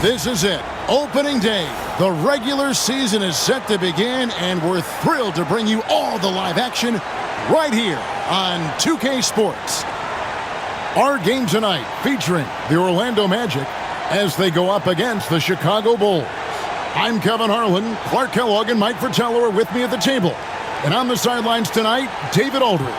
This is it. Opening day. The regular season is set to begin, and we're thrilled to bring you all the live action right here on 2K Sports. Our game tonight featuring the Orlando Magic as they go up against the Chicago Bulls. I'm Kevin Harlan. Clark Kellogg and Mike Fratello are with me at the table. And on the sidelines tonight, David Aldridge.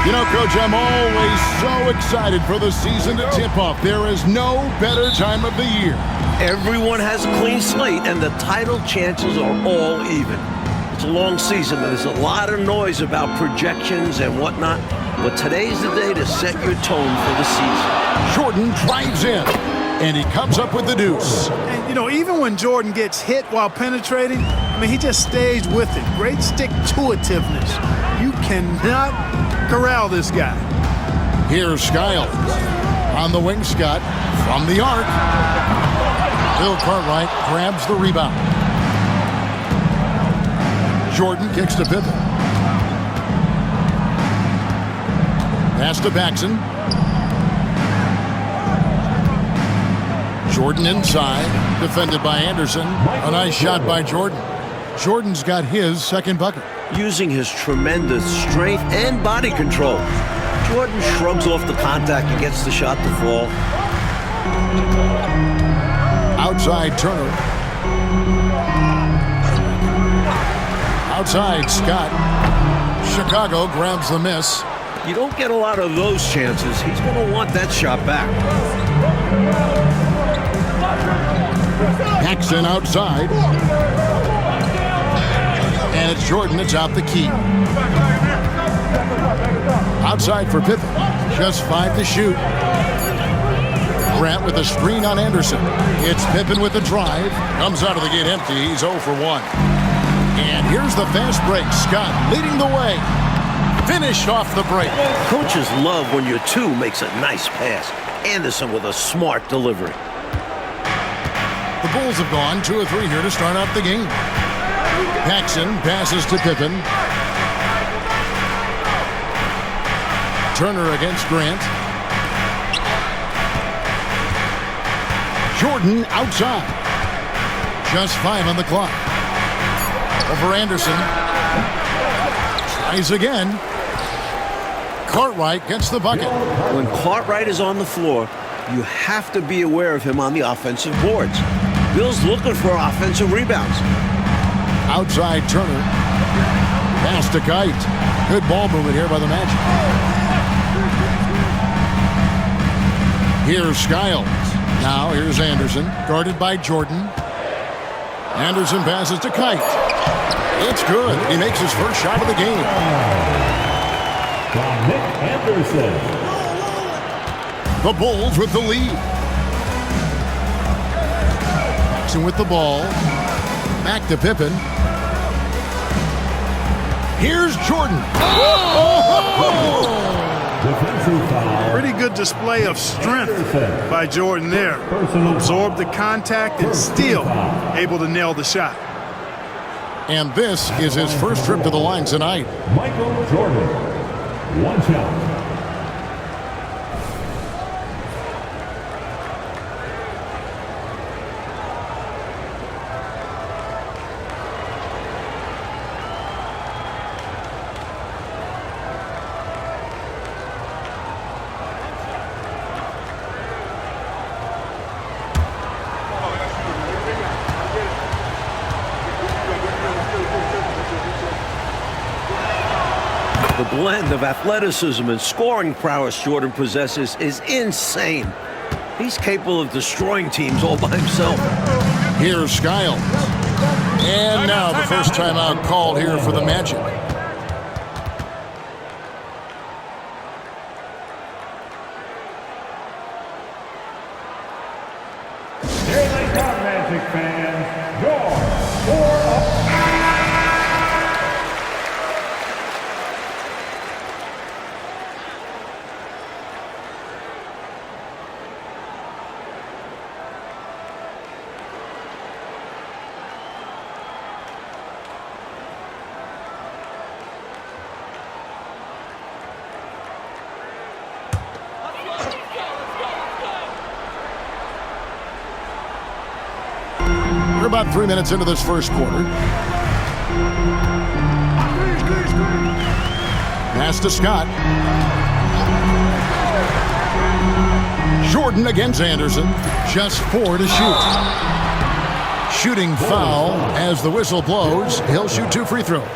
You know, Coach, I'm always so excited for the season to tip off. There is no better time of the year. Everyone has a clean slate, and the title chances are all even. It's a long season, and there's a lot of noise about projections and whatnot, but today's the day to set your tone for the season. Jordan drives in, and he comes up with the deuce. And, you know, even when Jordan gets hit while penetrating, I mean, he just stays with it. Great stick-to-itiveness. You cannot corral this guy. Here's Skiles on the wing. Scott from the arc. Bill Cartwright grabs the rebound. Jordan kicks to Pippen. Pass to Paxson. Jordan inside, defended by Anderson. A nice shot by Jordan. Jordan's got his second bucket. Using his tremendous strength and body control, Jordan shrugs off the contact and gets the shot to fall. Outside Turner. Outside Scott. Chicago grabs the miss. You don't get a lot of those chances. He's going to want that shot back. Paxson outside. And it's Jordan that's out the key. Outside for Pippen. Just 5 to shoot. Grant with a screen on Anderson. It's Pippen with the drive. Comes out of the gate empty. He's 0 for 1. And here's the fast break. Scott leading the way. Finished off the break. Coaches love when your 2 makes a nice pass. Anderson with a smart delivery. The Bulls have gone 2 or 3 here to start out the game. Paxson passes to Pippen. Turner against Grant. Jordan outside. Just 5 on the clock. Over Anderson. Tries again. Cartwright gets the bucket. When Cartwright is on the floor, you have to be aware of him on the offensive boards. Bill's looking for offensive rebounds. Outside Turner. Pass to Kite. Good ball movement here by the Magic. Here's Skiles. Now here's Anderson. Guarded by Jordan. Anderson passes to Kite. It's good. He makes his first shot of the game. Anderson. The Bulls with the lead. Paxson with the ball. Back to Pippen. Here's Jordan. Defensive foul. Pretty good display of strength by Jordan there. Absorbed the contact and still able to nail the shot. And this is his first trip to the line tonight. Michael Jordan. 1 shot. The blend of athleticism and scoring prowess Jordan possesses is insane. He's capable of destroying teams all by himself. Here's Skiles. And now the first timeout called here for the Magic. Here they come, Magic fans. Your 4-up. We're about 3 minutes into this first quarter. Pass to Scott. Jordan against Anderson. Just 4 to shoot. Shooting foul as the whistle blows. He'll shoot 2 free throws.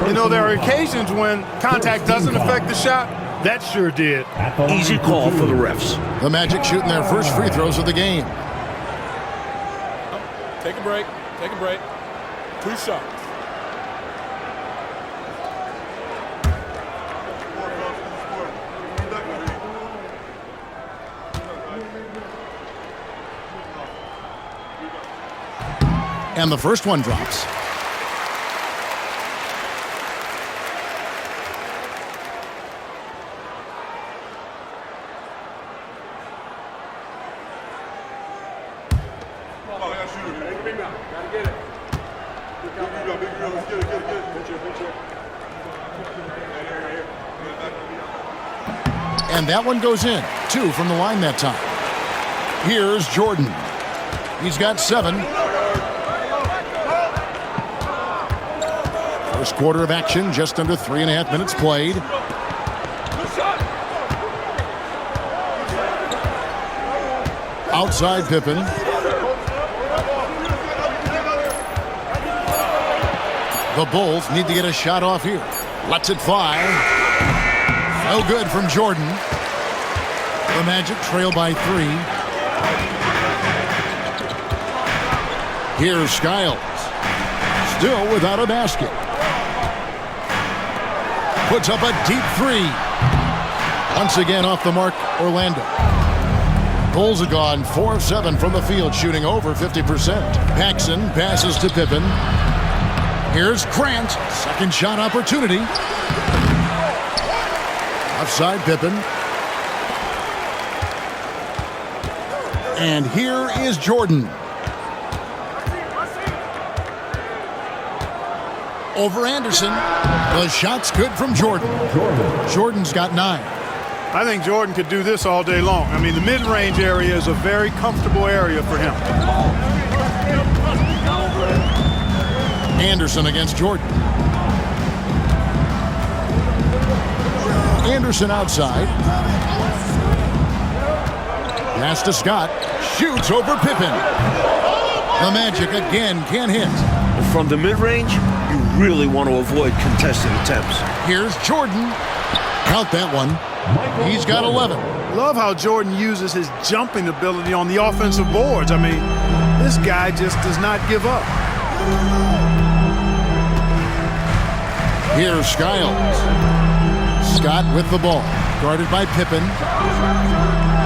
You know, there are occasions when contact doesn't affect the shot. That sure did. Easy call for the refs. The Magic shooting their first free throws of the game. Take a break. Take a break. 2 shots. And the first one drops. And that one goes in. 2 from the line that time. Here's Jordan. He's got 7. First quarter of action, just under 3.5 minutes played. Outside Pippen. The Bulls need to get a shot off here. Lets it fly. No good from Jordan. The Magic trail by 3. Here's Skiles. Still without a basket. Puts up a deep 3. Once again off the mark, Orlando. Bulls are gone 4 of 7 from the field, shooting over 50%. Paxson passes to Pippen. Here's Grant. Second shot opportunity. Offside Pippen. And here is Jordan. Over Anderson. The shot's good from Jordan. Jordan's got 9. I think Jordan could do this all day long. I mean, the mid-range area is a very comfortable area for him. Anderson against Jordan. Anderson outside. Pass to Scott. Shoots over Pippen. The Magic again can't hit. From the mid-range, you really want to avoid contested attempts. Here's Jordan. Count that one. He's got 11. Love how Jordan uses his jumping ability on the offensive boards. I mean, this guy just does not give up. Here's Skiles. Scott with the ball. Guarded by Pippen.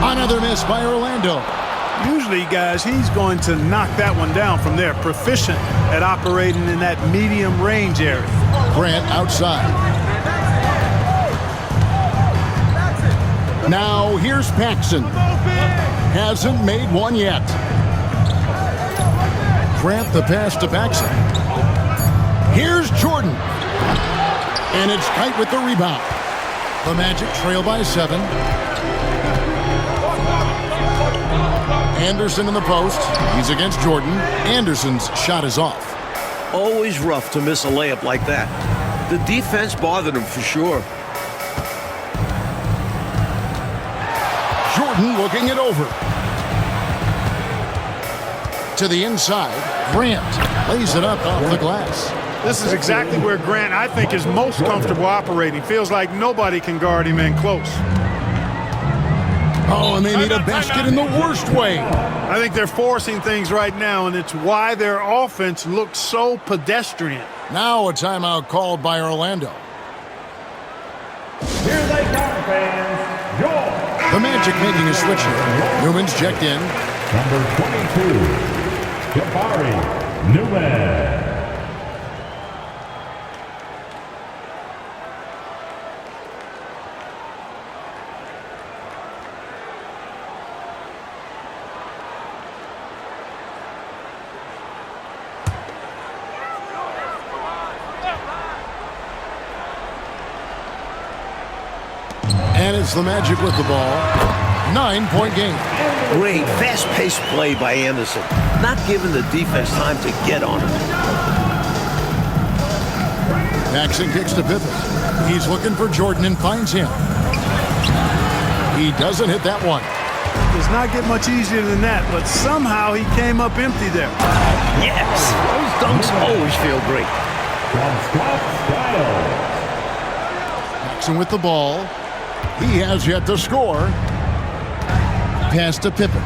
Another miss by Orlando. Usually, guys, he's going to knock that one down from there. Proficient at operating in that medium range area. Grant outside. Now here's Paxson. Hasn't made one yet. Grant the pass to Paxson. Here's Jordan. And it's tight with the rebound. The Magic trail by 7. Anderson in the post. He's against Jordan. Anderson's shot is off. Always rough to miss a layup like that. The defense bothered him for sure. Jordan looking it over. To the inside. Grant lays it up off the glass. This is exactly where Grant, I think, is most comfortable operating. Feels like nobody can guard him in close. Oh, and they need a basket in the worst way. I think they're forcing things right now, and it's why their offense looks so pedestrian. Now a timeout called by Orlando. Here they come, fans. Yours. The Magic making a switch here. Newman's checked in. Number 22, Jabari Newman. And it's the Magic with the ball. 9-point game. Great, fast-paced play by Anderson. Not giving the defense time to get on him. Paxson kicks to Pippen. He's looking for Jordan and finds him. He doesn't hit that one. Does not get much easier than that, but somehow he came up empty there. Yes, those dunks always feel great. Paxson with the ball. He has yet to score. Pass to Pippen.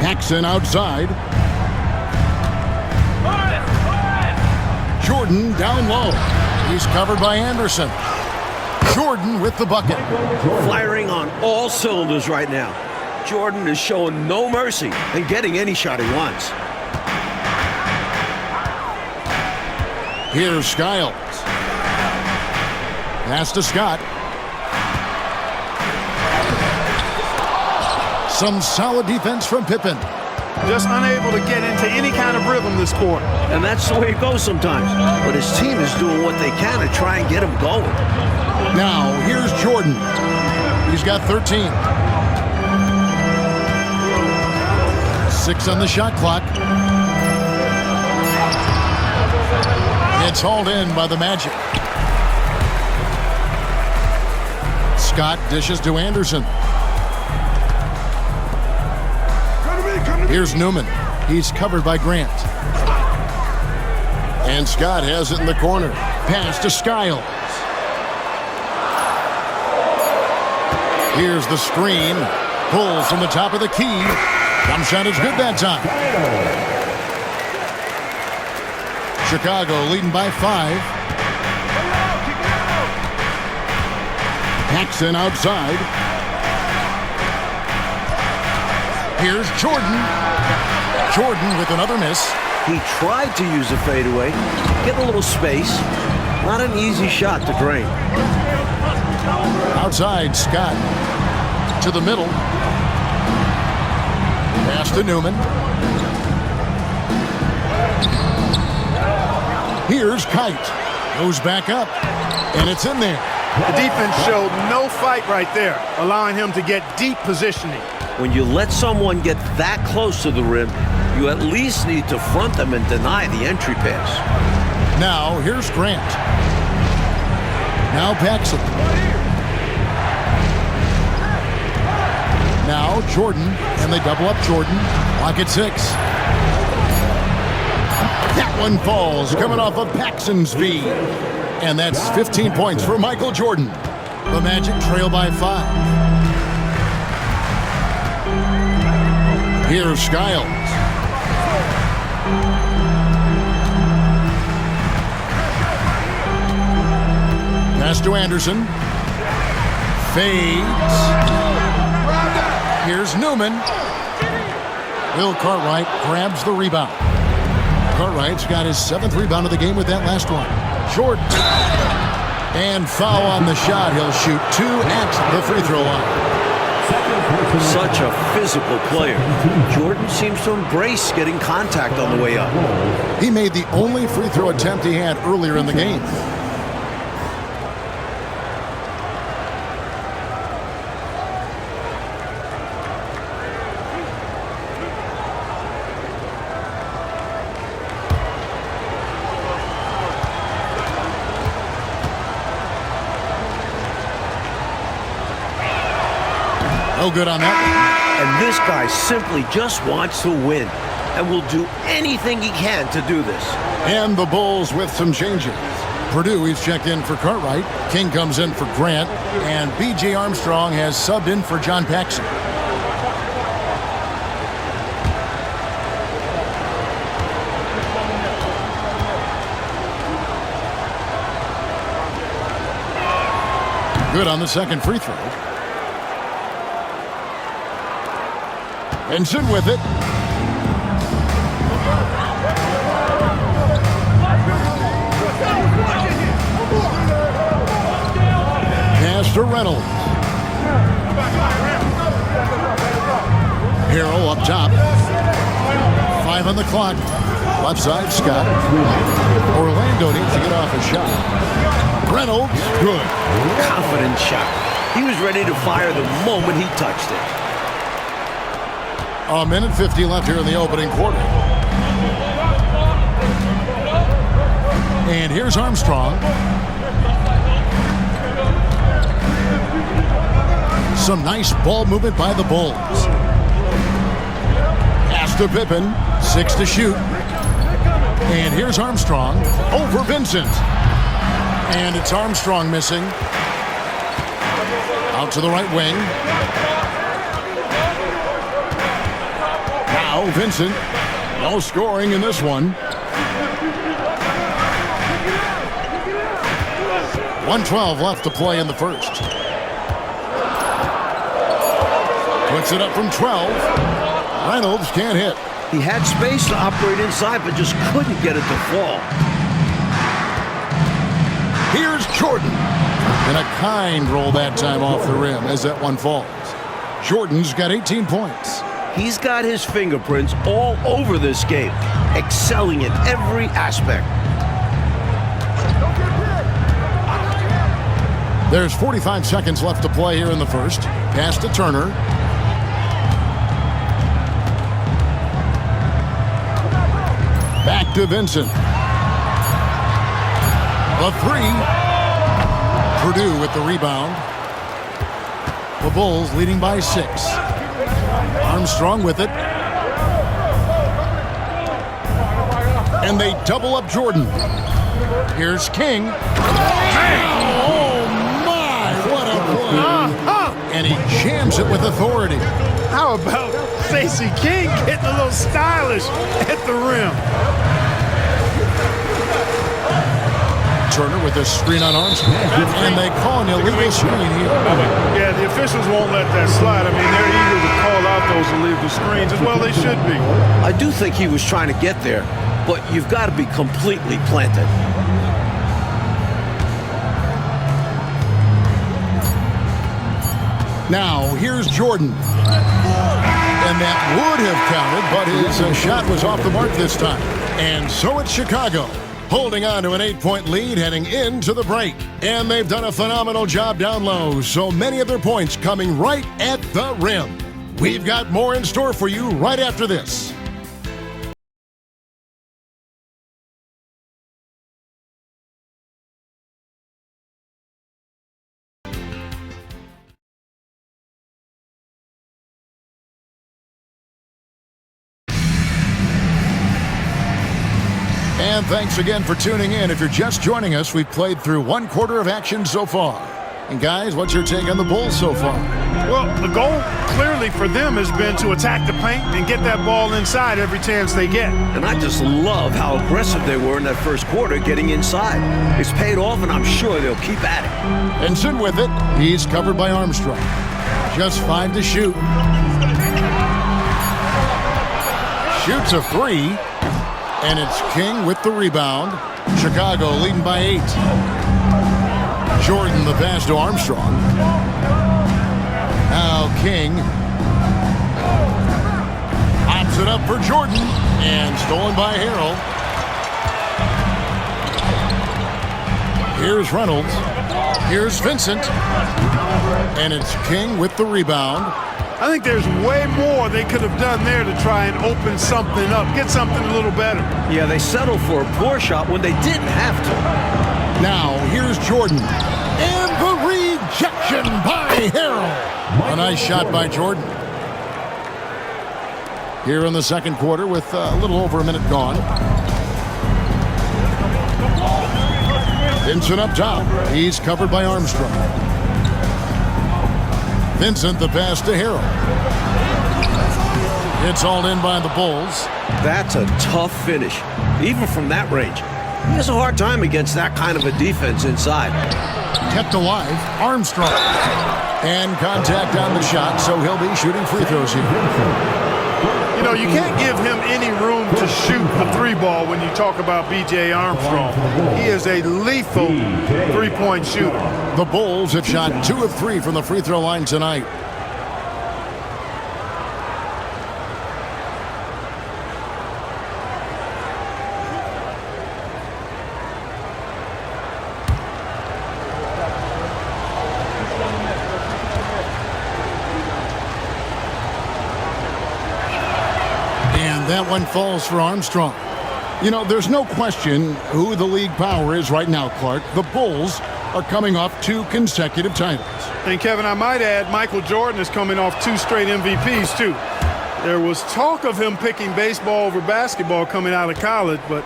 Paxson outside. Jordan down low. He's covered by Anderson. Jordan with the bucket. Firing on all cylinders right now. Jordan is showing no mercy and getting any shot he wants. Here's Skiles. Pass to Scott. Some solid defense from Pippen. Just unable to get into any kind of rhythm this quarter. And that's the way it goes sometimes. But his team is doing what they can to try and get him going. Now, here's Jordan. He's got 13. 6 on the shot clock. It's hauled in by the Magic. Scott dishes to Anderson. Here's Newman. He's covered by Grant. And Scott has it in the corner. Pass to Skiles. Here's the screen. Pulls from the top of the key. Jump shot is good that time. Chicago leading by 5. Paxson outside. Here's Jordan. Jordan with another miss. He tried to use a fadeaway, get a little space. Not an easy shot to drain. Outside, Scott. To the middle. Pass to Newman. Here's Kite. Goes back up. And it's in there. The defense showed no fight right there, allowing him to get deep positioning. When you let someone get that close to the rim, you at least need to front them and deny the entry pass. Now, here's Grant. Now Paxson. Now Jordan, and they double up Jordan. Lock at 6. That one falls, coming off of Paxson's feed. And that's 15 points for Michael Jordan. The Magic trail by 5. Here's Skiles. Pass to Anderson. Fades. Here's Newman. Will Cartwright grabs the rebound. Cartwright's got his 7th rebound of the game with that last one. Jordan. And foul on the shot. He'll shoot 2 at the free throw line. Such a physical player. Jordan seems to embrace getting contact on the way up. He made the only free throw attempt he had earlier in the game. No good on that one. And this guy simply just wants to win and will do anything he can to do this. And the Bulls with some changes. Purdue, he's checked in for Cartwright. King comes in for Grant. And B.J. Armstrong has subbed in for John Paxson. Good on the second free throw. Benson with it. Pass to Reynolds. Harrell up top. 5 on the clock. Left side, Scott. Orlando needs to get off a shot. Reynolds, good. Confident shot. He was ready to fire the moment he touched it. A minute 50 left here in the opening quarter. And here's Armstrong. Some nice ball movement by the Bulls. Pass to Pippen. 6 to shoot. And here's Armstrong over Vincent. And it's Armstrong missing. Out to the right wing. Now Vincent. No scoring in this one. 1:12 left to play in the first. Puts it up from 12. Reynolds can't hit. He had space to operate inside, but just couldn't get it to fall. Here's Jordan. And a kind roll that time off the rim as that one falls. Jordan's got 18 points. He's got his fingerprints all over this game, excelling in every aspect. There's 45 seconds left to play here in the first. Pass to Turner. Back to Vincent. A three. Purdue with the rebound. The Bulls leading by 6. Armstrong with it. And they double up Jordan. Here's King. Oh, my, what a play. And he jams it with authority. How about Stacey King getting a little stylish at the rim? Turner with a screen on Armstrong. And they call an illegal screen here. Yeah, the officials won't let that slide. I mean, they're eager to call out those illegal screens. As well, they should be. I do think he was trying to get there, but you've got to be completely planted. Now, here's Jordan. And that would have counted, but his shot was off the mark this time. And so it's Chicago, holding on to an 8-point lead heading into the break. And they've done a phenomenal job down low, so many of their points coming right at the rim. We've got more in store for you right after this. And thanks again for tuning in. If you're just joining us, we've played through 1 quarter of action so far. And guys, what's your take on the Bulls so far? Well, the goal clearly for them has been to attack the paint and get that ball inside every chance they get. And I just love how aggressive they were in that first quarter getting inside. It's paid off, and I'm sure they'll keep at it. Benson with it. He's covered by Armstrong. Just 5 to shoot. Shoots a 3. And it's King with the rebound. Chicago leading by 8. Jordan the pass to Armstrong. Now King. Pops it up for Jordan. And stolen by Harrell. Here's Reynolds. Here's Vincent. And it's King with the rebound. I think there's way more they could have done there to try and open something up, get something a little better. Yeah, they settled for a poor shot when they didn't have to. Now, here's Jordan. And the rejection by Harrell. A nice shot by Jordan. Here in the second quarter with a little over a minute gone. Vincent up top. He's covered by Armstrong. Vincent the pass to Harrell. It's hauled in by the Bulls. That's a tough finish, even from that range. He has a hard time against that kind of a defense inside. Kept alive, Armstrong. And contact on the shot, so he'll be shooting free throws here. You know, you can't give him any room to shoot a 3-ball when you talk about B.J. Armstrong. He is a lethal 3-point shooter. The Bulls have shot 2 of 3 from the free throw line tonight. that one falls for Armstrong. You know, there's no question who the league power is right now, Clark. The Bulls are coming off 2 consecutive titles. And, Kevin, I might add, Michael Jordan is coming off 2 straight MVPs, too. There was talk of him picking baseball over basketball coming out of college, but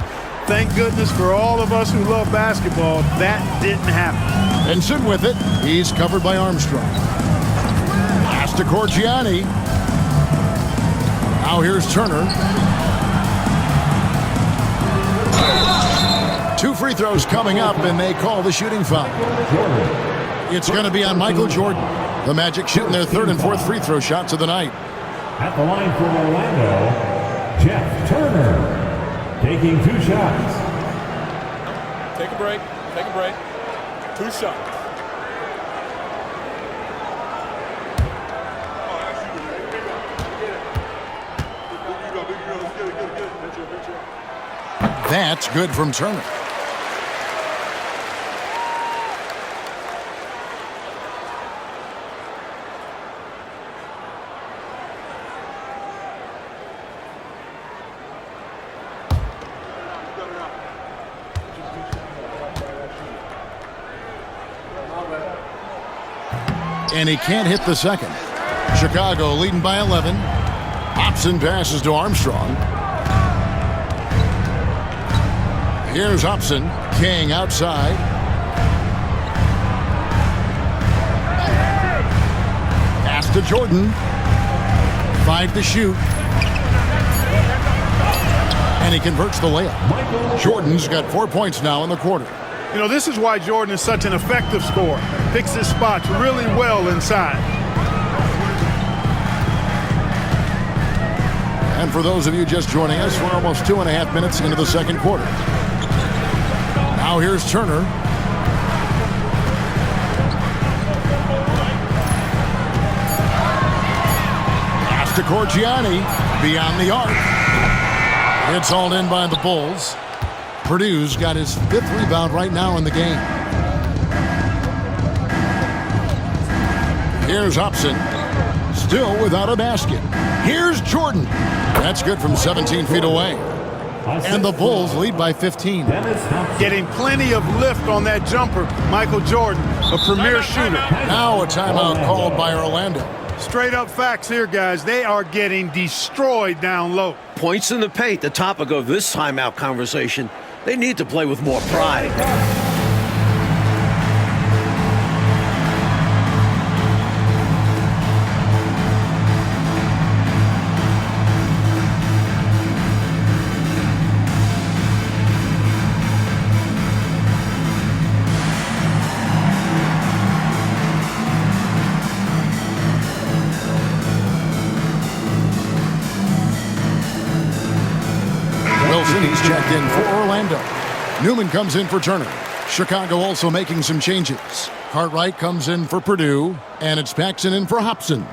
thank goodness for all of us who love basketball, that didn't happen. And sit with it. He's covered by Armstrong. Pass to Corgiani. Now here's Turner. 2 free throws coming up, and they call the shooting foul. It's going to be on Michael Jordan. The Magic shooting their 3rd and 4th free throw shots of the night. At the line from Orlando, Jeff Turner, taking 2 shots. Take a break. Take a break. 2 shots. That's good from Turner. And he can't hit the second. Chicago leading by 11. Hobson passes to Armstrong. Here's Hobson. King outside. Pass to Jordan. 5 to shoot. And he converts the layup. Jordan's got 4 points now in the quarter. You know, this is why Jordan is such an effective scorer. Picks his spots really well inside. And for those of you just joining us, we're almost 2.5 minutes into the second quarter. Now here's Turner. Pass to Corgiani. Beyond the arc. It's hauled in by the Bulls. Purdue's got his 5th rebound right now in the game. Here's Hobson. Still without a basket. Here's Jordan. That's good from 17 feet away. And the Bulls lead by 15. Getting plenty of lift on that jumper, Michael Jordan, a premier shooter. Now a timeout called by Orlando. Straight up facts here, guys. They are getting destroyed down low. Points in the paint, the topic of this timeout conversation. They need to play with more pride. Wilson's checked in for Orlando. Newman comes in for Turner. Chicago also making some changes. Cartwright comes in for Purdue, and it's Paxson in for Hobson.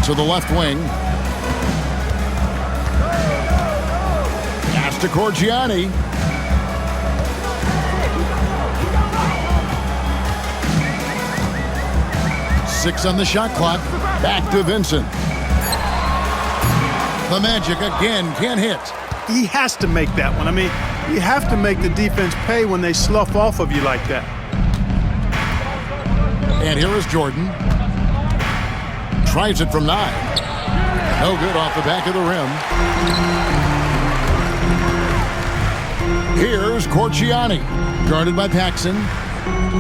To the left wing. Pass to Corgiani. Six on the shot clock. Back to Vincent. The Magic again can't hit. He has to make that one. I mean, you have to make the defense pay when they slough off of you like that. And here is Jordan. Tries it from 9. No good off the back of the rim. Here's Corgiani. Guarded by Paxson.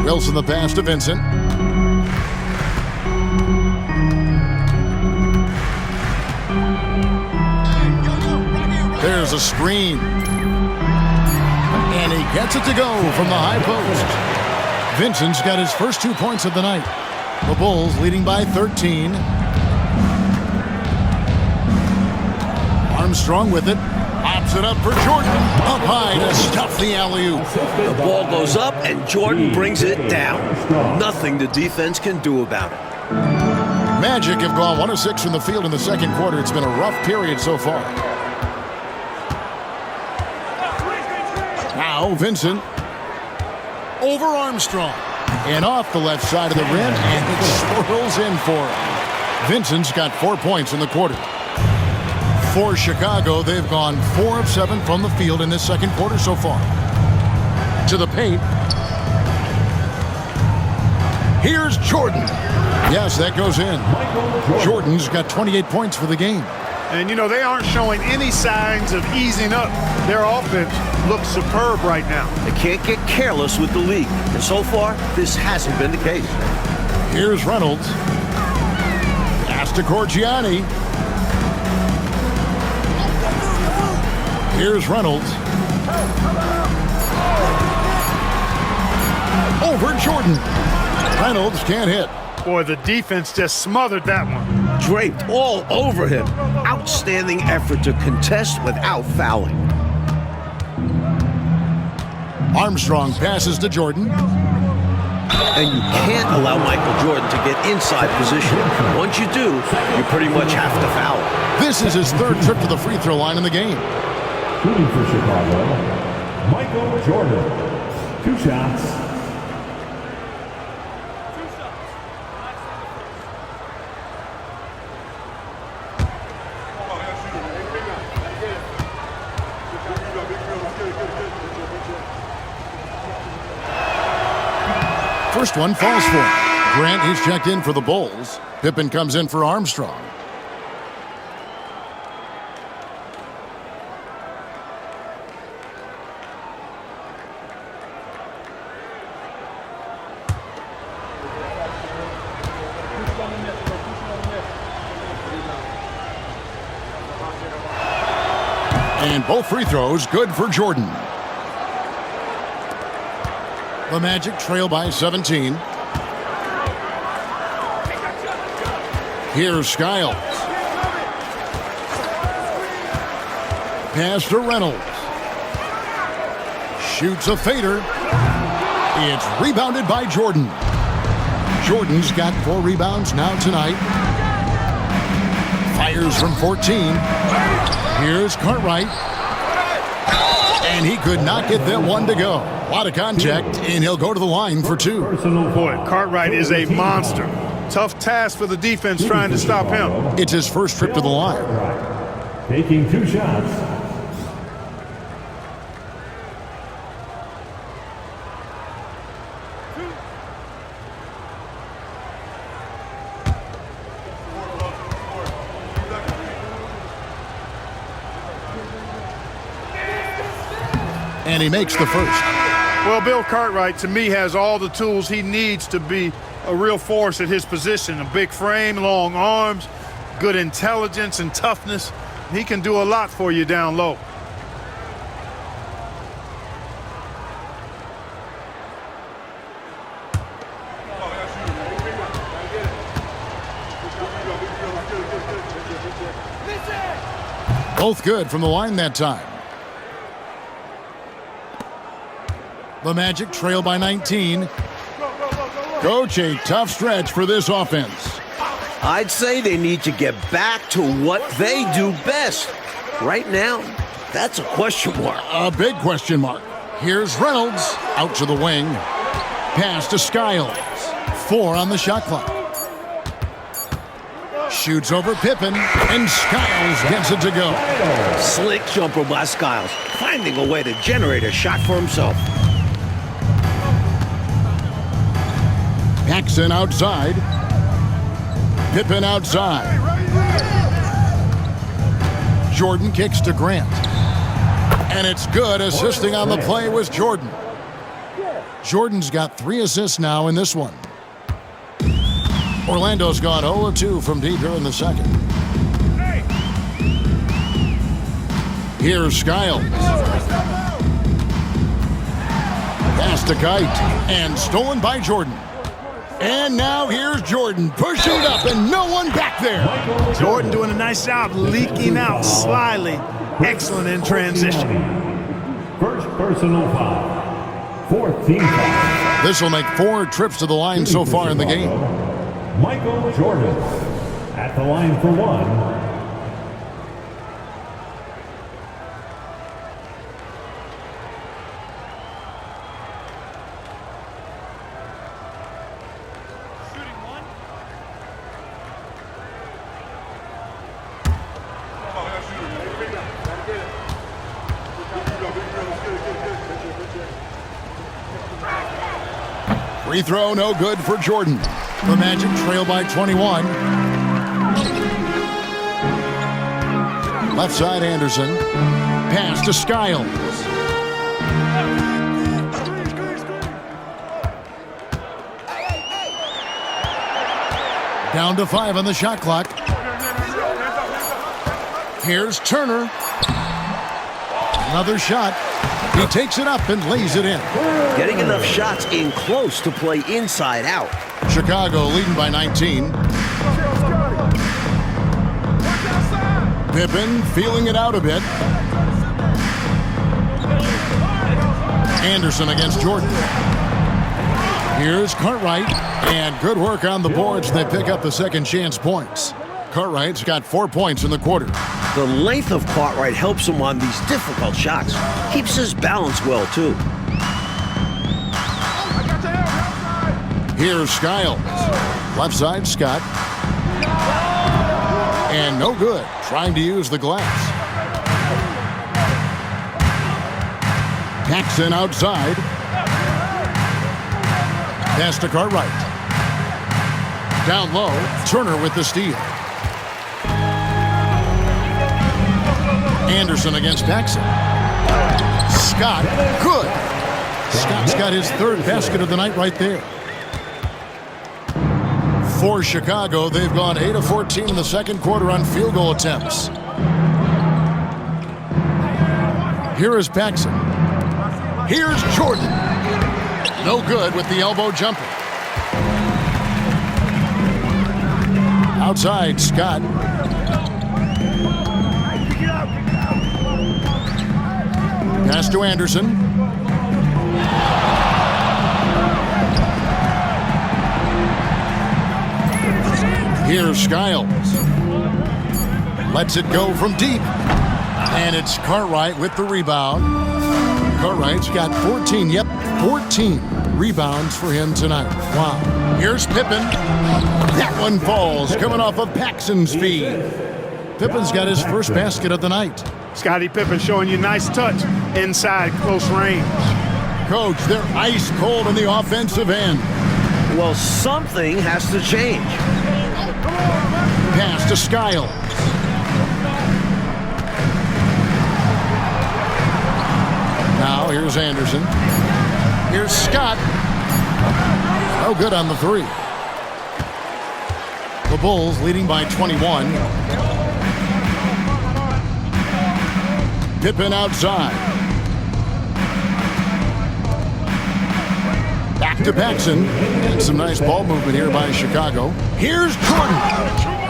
Wilson the pass to Vincent. There's a screen. And he gets it to go from the high post. Vincent's got his first 2 points of the night. The Bulls leading by 13. Armstrong with it. Pops it up for Jordan. Up high to stuff the alley-oop. The ball goes up and Jordan brings it down. Nothing the defense can do about it. Magic have gone 1 of 6 from the field in the second quarter. It's been a rough period so far. Now Vincent. Over Armstrong. And off the left side of the rim, and it swirls in for him. Vincent's got 4 points in the quarter. For Chicago, they've gone 4 of 7 from the field in this second quarter so far. To the paint. Here's Jordan. Yes, that goes in. Jordan's got 28 points for the game. And, you know, they aren't showing any signs of easing up. Their offense looks superb right now. They can't get careless with the league. And so far, this hasn't been the case. Here's Reynolds. Pass to Corgiani. Here's Reynolds. Over Jordan. Reynolds can't hit. Boy, the defense just smothered that one. Draped all over him. Outstanding effort to contest without fouling. Armstrong passes to Jordan. And you can't allow Michael Jordan to get inside position. Once you do, you pretty much have to foul. This is his third trip to the free throw line in the game. Shooting for Chicago, Michael Jordan. 2 shots. First one falls for him. Grant, he's checked in for the Bulls. Pippen comes in for Armstrong. And both free throws good for Jordan. The Magic trail by 17. Here's Skiles. Pass to Reynolds. Shoots a fader. It's rebounded by Jordan. Jordan's got 4 rebounds now tonight. Fires from 14. Here's Cartwright. And he could not get that one to go. A lot of contact, and he'll go to the line for 2. Boy, Cartwright is a monster. Tough task for the defense trying to stop him. It's his first trip to the line. Taking 2 shots. And he makes the first. Well, Bill Cartwright, to me, has all the tools he needs to be a real force at his position. A big frame, long arms, good intelligence and toughness. He can do a lot for you down low. Both good from the line that time. The Magic trail by 19. Coach, a tough stretch for this offense. I'd say they need to get back to what they do best. Right now, that's a question mark. A big question mark. Here's Reynolds out to the wing. Pass to Skiles. 4 on the shot clock. Shoots over Pippen, and Skiles gets it to go. Slick jumper by Skiles, finding a way to generate a shot for himself. Paxson outside. Pippen outside. Jordan kicks to Grant. And it's good. Assisting on the play was Jordan. Jordan's got 3 assists now in this one. Orlando's gone 0 of 2 from deep here in the second. Here's Skiles. Pass to Kite. And stolen by Jordan. And now here's Jordan pushing it up and no one back there. Jordan doing a nice job leaking out slyly. Excellent in transition. First personal foul. 4th team foul. This will make 4 trips to the line so far in the game. Michael Jordan at the line for 1. Free throw, no good for Jordan. The Magic trail by 21. Left side, Anderson. Pass to Skiles. Down to 5 on the shot clock. Here's Turner. Another shot. He takes it up and lays it in. Getting enough shots in close to play inside out. Chicago leading by 19. Pippen feeling it out a bit. Anderson against Jordan. Here's Cartwright, and good work on the boards. They pick up the second chance points. Cartwright's got 4 points in the quarter. The length of Cartwright helps him on these difficult shots. Keeps his balance well, too. Here's Skiles. Left side, Scott. And no good. Trying to use the glass. Paxson outside. Pass to Cartwright. Down low, Turner with the steal. Anderson against Paxson. Scott, good. Scott's got his third basket of the night right there. For Chicago, they've gone 8 of 14 in the second quarter on field goal attempts. Here is Paxson. Here's Jordan. No good with the elbow jumper. Outside, Scott. Pass to Anderson. Here's Skiles. Lets it go from deep. And it's Cartwright with the rebound. Cartwright's got 14, 14 rebounds for him tonight. Wow. Here's Pippen. That one falls, coming off of Paxson's feed. Pippen's got his first basket of the night. Scottie Pippen showing you nice touch inside close range. Coach, they're ice cold on the offensive end. Well, something has to change. Pass to Skiles. Now here's Anderson. Here's Scott. No good on the three. The Bulls leading by 21. Pippen outside. Back to Paxson. And some nice ball movement here by Chicago. Here's Jordan.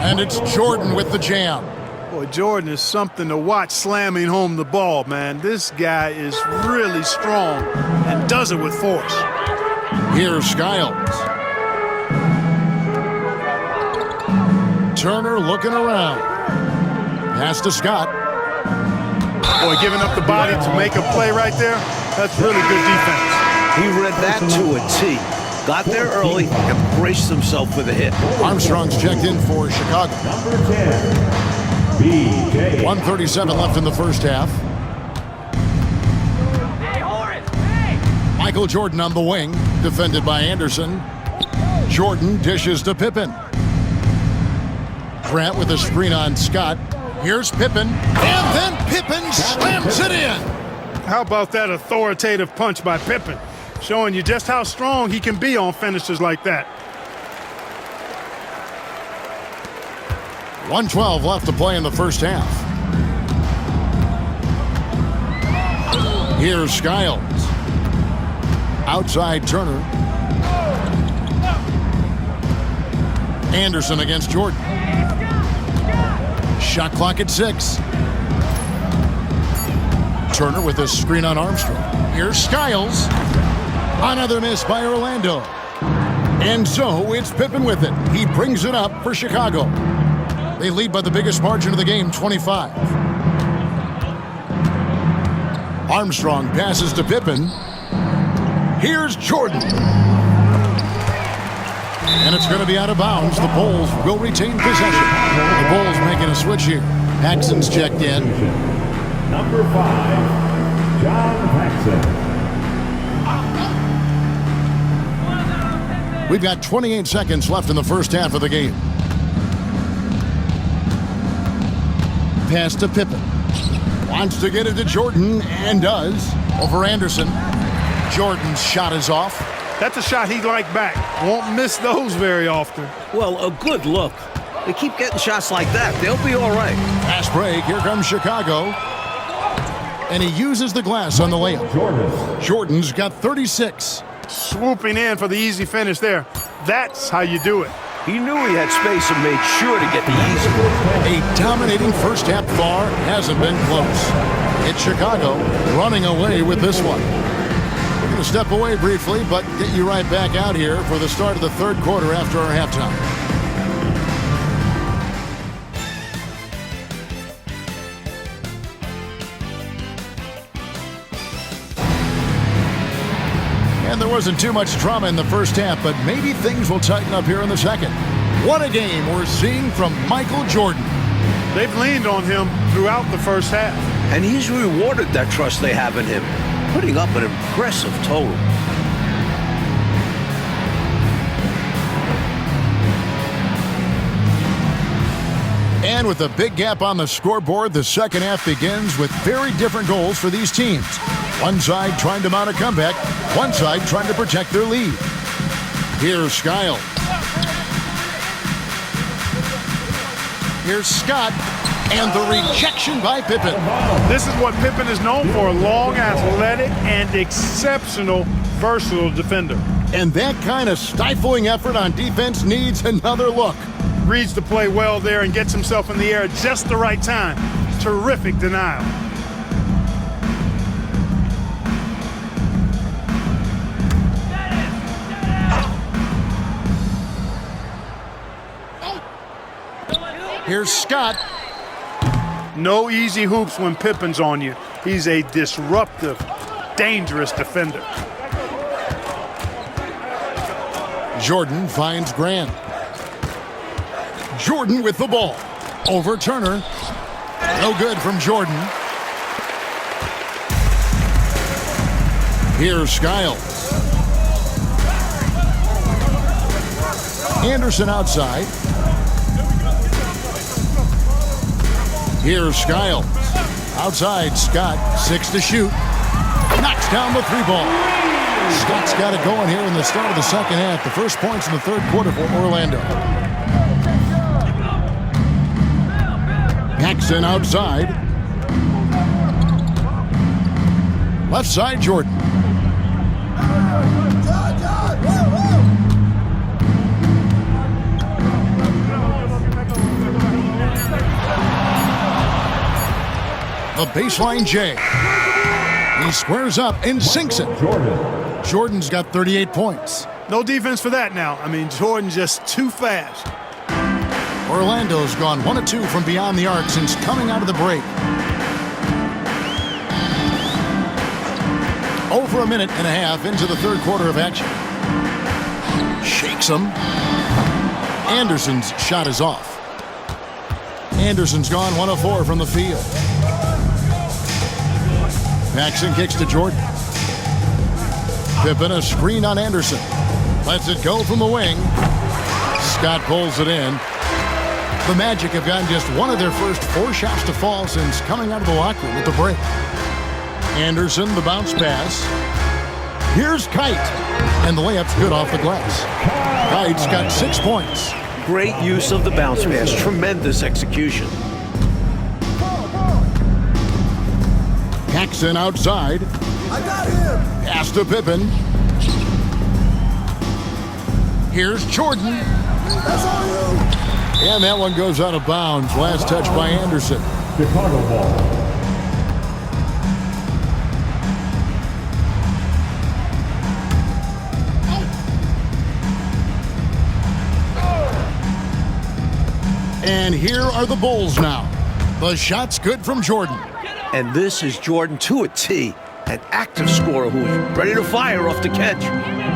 And it's Jordan with the jam. Boy, Jordan is something to watch slamming home the ball, man. This guy is really strong and does it with force. Here's Skiles. Turner looking around. Pass to Scott. Boy, giving up the body to make a play right there, that's really good defense. He read that to a T. Got there early and braced himself for the hit. Armstrong's checked in for Chicago. Number 10, BJ. 1:37 left in the first half. Michael Jordan on the wing, defended by Anderson. Jordan dishes to Pippen. Grant with a screen on Scott. Here's Pippen, and then Pippen slams it in. How about that authoritative punch by Pippen? Showing you just how strong he can be on finishes like that. 1:12 left to play in the first half. Here's Skiles. Outside Turner. Anderson against Jordan. Shot clock at 6. Turner with a screen on Armstrong. Here's Skiles. Another miss by Orlando. And so it's Pippen with it. He brings it up for Chicago. They lead by the biggest margin of the game, 25. Armstrong passes to Pippen. Here's Jordan. And it's going to be out of bounds. The Bulls will retain possession. The Bulls making a switch here. Paxson's checked in. Number 5, John Paxson. We've got 28 seconds left in the first half of the game. Pass to Pippen. Wants to get it to Jordan, and does. Over Anderson. Jordan's shot is off. That's a shot he'd like back. Won't miss those very often. Well, a good look. They keep getting shots like that. They'll be all right. Fast break. Here comes Chicago. And he uses the glass on the layup. Jordan's got 36. Swooping in for the easy finish there. That's how you do it. He knew he had space and made sure to get the easy one. A dominating first half far hasn't been close. It's Chicago running away with this one. We're going to step away briefly, but get you right back out here for the start of the third quarter after our halftime. And there wasn't too much drama in the first half, but maybe things will tighten up here in the second. What a game we're seeing from Michael Jordan. They've leaned on him throughout the first half. And he's rewarded that trust they have in him, putting up an impressive total. And with a big gap on the scoreboard, the second half begins with very different goals for these teams. One side trying to mount a comeback, one side trying to protect their lead. Here's Skiles. Here's Scott, and the rejection by Pippen. This is what Pippen is known for, a long, athletic, and exceptional, versatile defender. And that kind of stifling effort on defense needs another look. Reads the play well there and gets himself in the air at just the right time. Terrific denial. Here's Scott. No easy hoops when Pippen's on you. He's a disruptive, dangerous defender. Jordan finds Grant. Jordan with the ball. Over Turner. No good from Jordan. Here's Skiles. Anderson outside. Here's Skiles. Outside, Scott, 6 to shoot. Knocks down the three ball. Scott's got it going here in the start of the second half. The first points in the third quarter for Orlando. Paxson outside. Left side, Jordan. A baseline J. He squares up and sinks it. Jordan's got 38 points. No defense for that now. I mean, Jordan just too fast. Orlando's gone 1 of 2 from beyond the arc since coming out of the break. Over a minute and a half into the third quarter of action. Shakes him. Anderson's shot is off. Anderson's gone 1 of 4 from the field. Paxson kicks to Jordan. Pippen a screen on Anderson. Lets it go from the wing. Scott pulls it in. The Magic have gotten just 1 of their first 4 shots to fall since coming out of the locker room with the break. Anderson, the bounce pass. Here's Kite. And the layup's good off the glass. Kite's got 6 points. Great use of the bounce pass. Tremendous execution. Paxson outside. I got him. Pass to Pippen. Here's Jordan. That's all you. And that one goes out of bounds. Last touch by Anderson. Chicago ball. And here are the Bulls now. The shot's good from Jordan. And this is Jordan to a T, an active scorer who's ready to fire off the catch.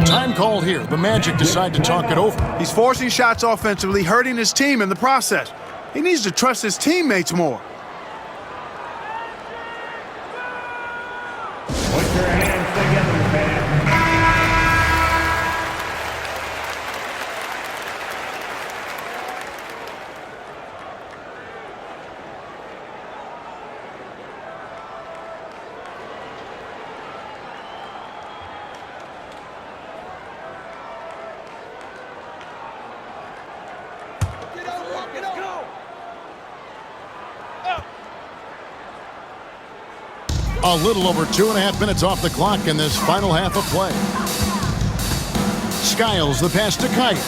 Time called here. The Magic decide to talk it over. He's forcing shots offensively, hurting his team in the process. He needs to trust his teammates more. Put your hands together, A little over 2.5 minutes off the clock in this final half of play. Skiles the pass to Kite.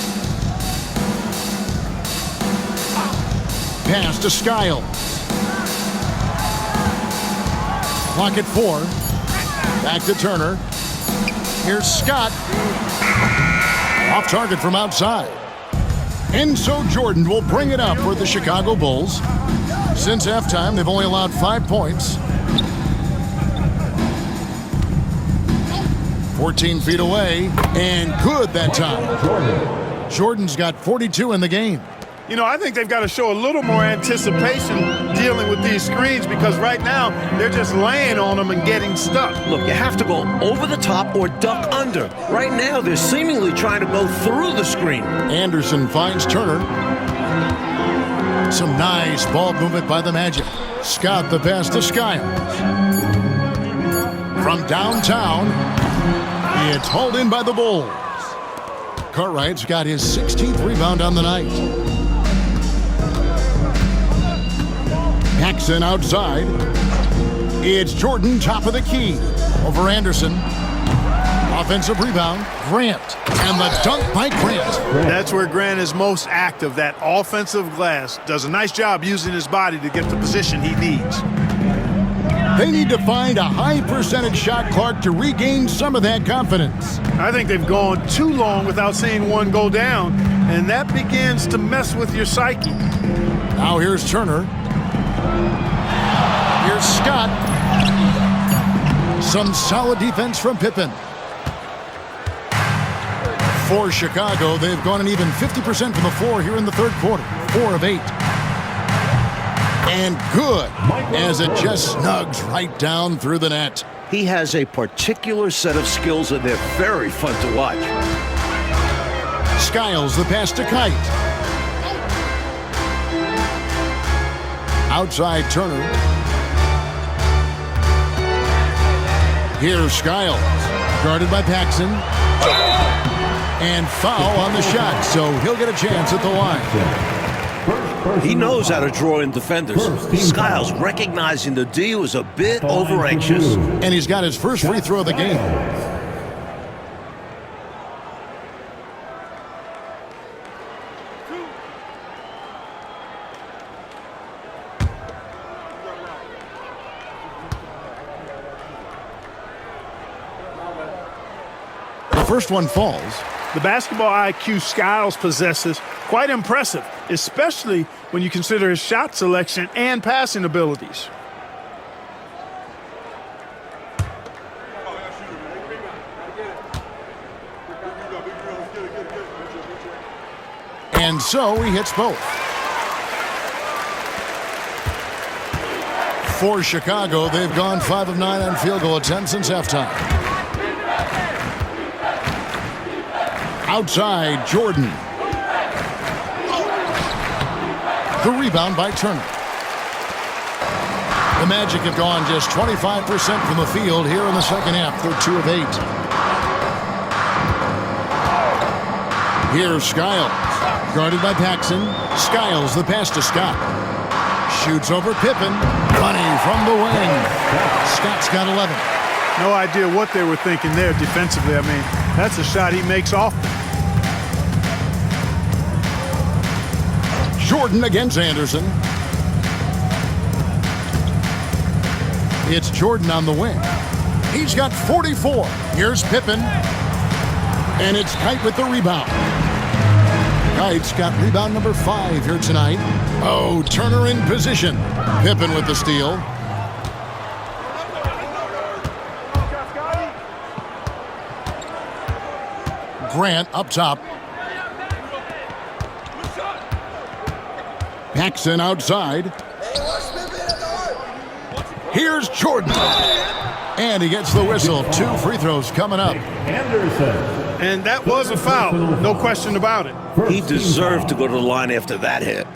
Pass to Skiles. Clock at 4. Back to Turner. Here's Scott. Off target from outside. And so Jordan will bring it up for the Chicago Bulls. Since halftime, they've only allowed 5 points. 14 feet away, and good that time. Jordan's got 42 in the game. You know, I think they've got to show a little more anticipation dealing with these screens because right now they're just laying on them and getting stuck. Look, you have to go over the top or duck under. Right now, they're seemingly trying to go through the screen. Anderson finds Turner. Some nice ball movement by the Magic. Scott the pass to Skiles. From downtown, it's hauled in by the Bulls. Cartwright's got his 16th rebound on the night. Paxson outside. It's Jordan top of the key over Anderson. Offensive rebound, Grant. And the dunk by Grant. That's where Grant is most active, that offensive glass. Does a nice job using his body to get the position he needs. They need to find a high percentage shot, Clark, to regain some of that confidence. I think they've gone too long without seeing one go down, and that begins to mess with your psyche. Now here's Turner. Here's Scott. Some solid defense from Pippen. For Chicago, they've gone an even 50% from the floor here in the third quarter. 4 of 8. And good, as it just snugs right down through the net. He has a particular set of skills, and they're very fun to watch. Skiles the pass to Kite. Outside Turner. Here's Skiles, guarded by Paxson. And foul on the shot, so he'll get a chance at the line. He knows how to draw in defenders. Skiles recognizing the D was a bit over-anxious. And he's got his first free throw of the game. The first one falls. The basketball IQ Skiles possesses, quite impressive, especially when you consider his shot selection and passing abilities. And so he hits both. For Chicago, they've gone 5 of 9 on field goal attempts since halftime. Outside, Jordan. The rebound by Turner. The Magic have gone just 25% from the field here in the second half. They're 2 of 8. Here's Skiles, guarded by Paxson. Skiles, the pass to Scott. Shoots over Pippen. Money from the wing. Scott's got 11. No idea what they were thinking there defensively. I mean, that's a shot he makes often. Jordan against Anderson. It's Jordan on the wing. He's got 44. Here's Pippen. And it's Kite with the rebound. Kite's got rebound number 5 here tonight. Oh, Turner in position. Pippen with the steal. Grant up top. Paxson outside. Here's Jordan. And he gets the whistle. 2 free throws coming up. And that was a foul. No question about it. He deserved to go to the line after that hit.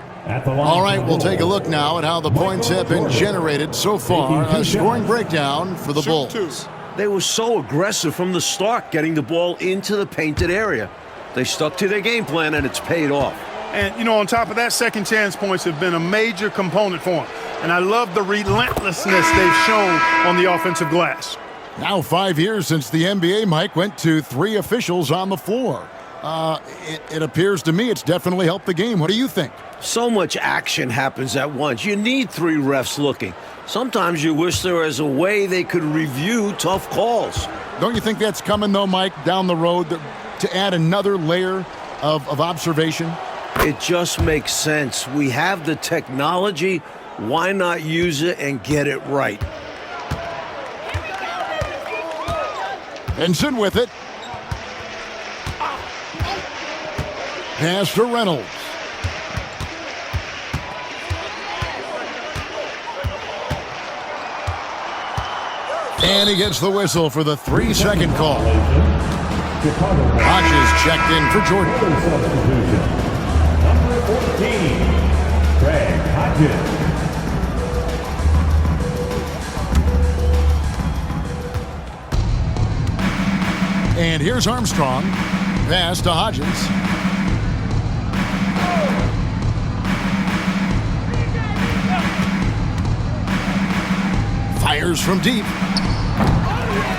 All right, we'll take a look now at how the points have been generated so far. A scoring breakdown for the Bulls. They were so aggressive from the start, getting the ball into the painted area. They stuck to their game plan, and it's paid off. And, you know, on top of that, second chance points have been a major component for him. And I love the relentlessness they've shown on the offensive glass. Now 5 years since the NBA, Mike, went to 3 officials on the floor. It appears to me it's definitely helped the game. What do you think? So much action happens at once. You need 3 refs looking. Sometimes you wish there was a way they could review tough calls. Don't you think that's coming, though, Mike, down the road to add another layer of observation? It just makes sense. We have the technology. Why not use it and get it right? Benson with it. Pass to Reynolds. And he gets the whistle for the 3-second call. Hodges checked in for Jordan. Number 14, Craig Hodges. And here's Armstrong. Pass to Hodges. Fires from deep.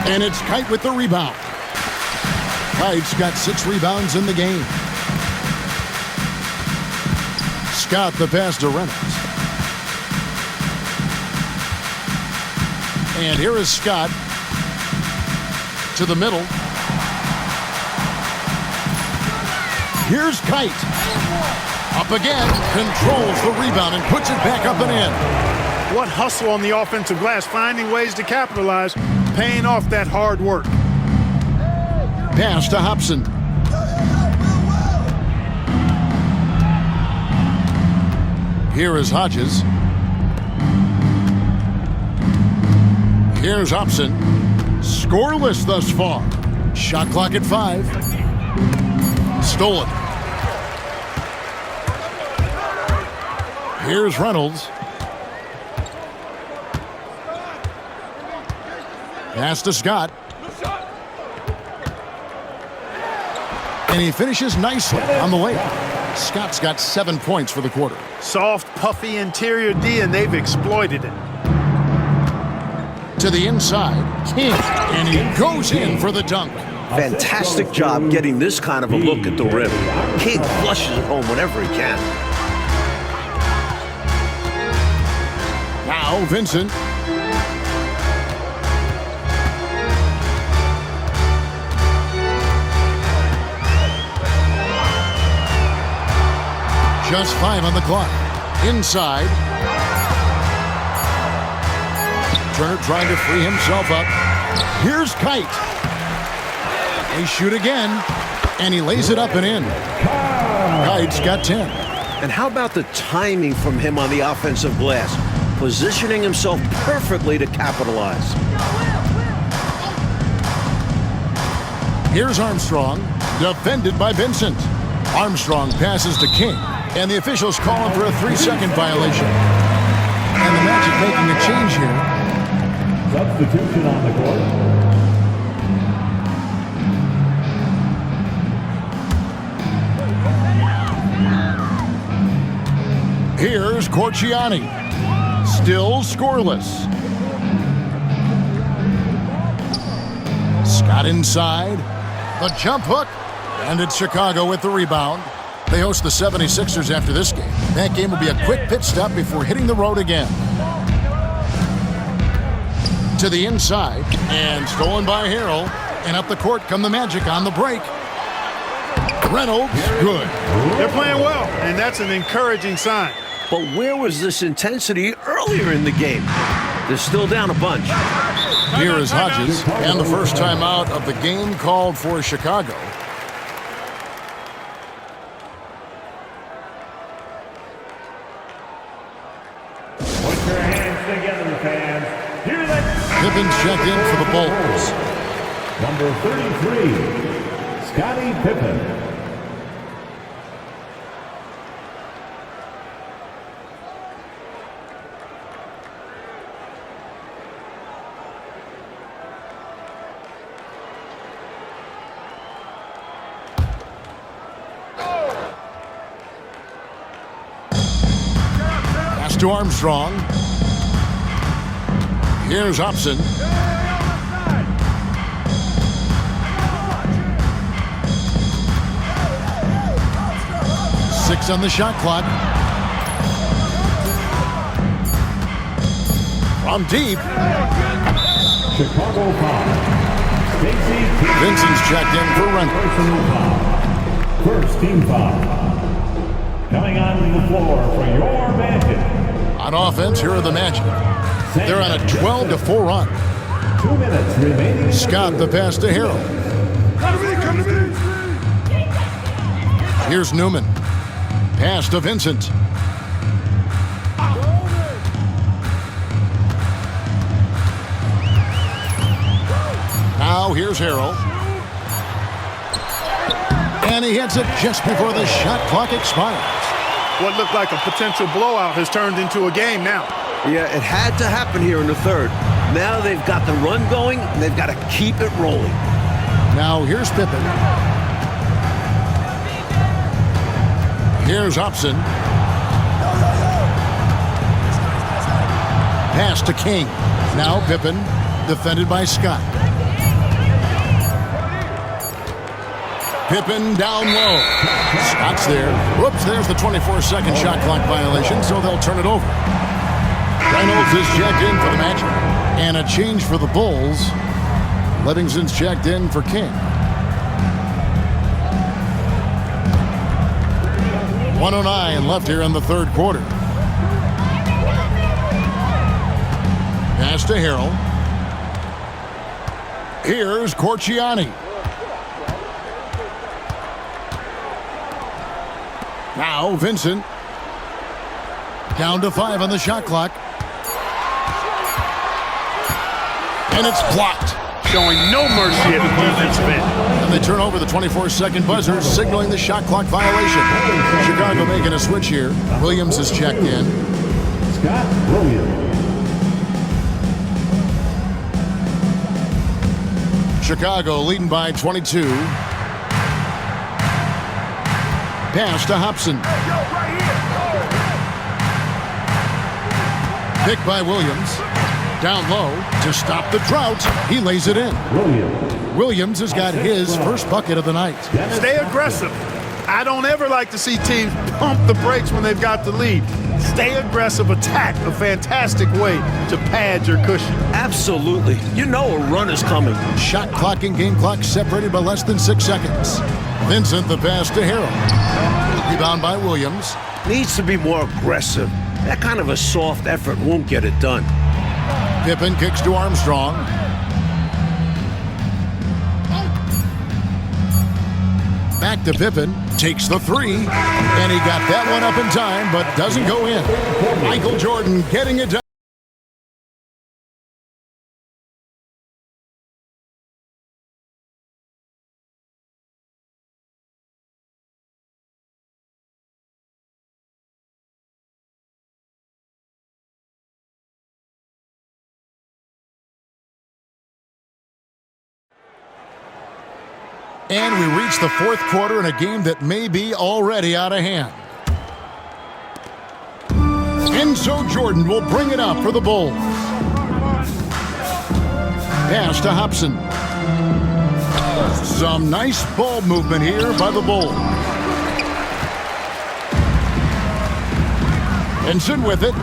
And it's Kite with the rebound. Kite's got 6 rebounds in the game. Scott the pass to Reynolds. And here is Scott to the middle. Here's Kite. Up again, controls the rebound and puts it back up and in. What hustle on the offensive glass, finding ways to capitalize, paying off that hard work. Pass to Hobson. Here is Hodges. Here's Hobson. Scoreless thus far. Shot clock at 5. Stolen. Here's Reynolds. Pass to Scott. And he finishes nicely on the layup. Scott's got 7 points for the quarter. Soft, puffy interior D, and they've exploited it. To the inside, King, and he goes in for the dunk. Fantastic job getting this kind of a look at the rim. King flushes it home whenever he can. Now Vincent. Just 5 on the clock. Inside. Turner trying to free himself up. Here's Kite. They shoot again, and he lays it up and in. Kite's got 10. And how about the timing from him on the offensive glass? Positioning himself perfectly to capitalize. Here's Armstrong, defended by Vincent. Armstrong passes to King, and the officials call him for a 3-second violation. And the Magic making a change here. Substitution on the court. Here's Corciani. Still scoreless. Scott inside. The jump hook. And it's Chicago with the rebound. They host the 76ers after this game. That game will be a quick pit stop before hitting the road again. To the inside. And stolen by Harrell. And up the court come the Magic on the break. Reynolds, good. They're playing well, and that's an encouraging sign. But where was this intensity earlier in the game? They're still down a bunch. Here is Hodges, and the first time out of the game called for Chicago. Put your hands together, fans. Here they Pippin's checked in for the Bulls. Number 33, Scottie Pippen. to Armstrong. Here's Hobson. Six on the shot clock. From deep. Chicago foul. Vincent's checked in for run. Personal foul. First team foul. Coming on the floor for your Magic. On offense, here are the Magic. They're on a 12-4 run. 2 minutes remaining. Scott the pass to Harrell. Here's Newman. Pass to Vincent. Now here's Harrell. And he hits it just before the shot clock expires. What looked like a potential blowout has turned into a game now. Yeah, it had to happen here in the third. Now they've got the run going, and they've got to keep it rolling. Now here's Pippen. Here's Hobson. Pass to King. Now Pippen, defended by Scott. Pippen down low. Scott's there. Whoops, there's the 24-second shot clock violation, so they'll turn it over. Reynolds is checked in for the Magic. And a change for the Bulls. Livingston's checked in for King. 1:09 left here in the third quarter. Pass to Harrell. Here's Corciani. Now Vincent. Down to 5 on the shot clock. And it's blocked. Showing no mercy at the defense end. And they turn over the 24-second buzzer, signaling the shot clock violation. Chicago making a switch here. Williams is checked in. Scott Williams. Chicago leading by 22. Pass to Hobson. Picked by Williams. Down low to stop the drought. He lays it in. Williams has got his first bucket of the night. Stay aggressive. I don't ever like to see teams pump the brakes when they've got the lead. Stay aggressive, attack, a fantastic way to pad your cushion. Absolutely. You know a run is coming. Shot clock and game clock separated by less than 6 seconds. Vincent the pass to Harrell. Rebound by Williams. Needs to be more aggressive. That kind of a soft effort won't get it done. Pippen kicks to Armstrong. Back to Pippen. Takes the three. And he got that one up in time, but doesn't go in. Michael Jordan getting it done. And we reach the fourth quarter in a game that may be already out of hand. Enzo Jordan will bring it up for the Bulls. Pass to Hobson. Some nice ball movement here by the Bulls. Vincent with it.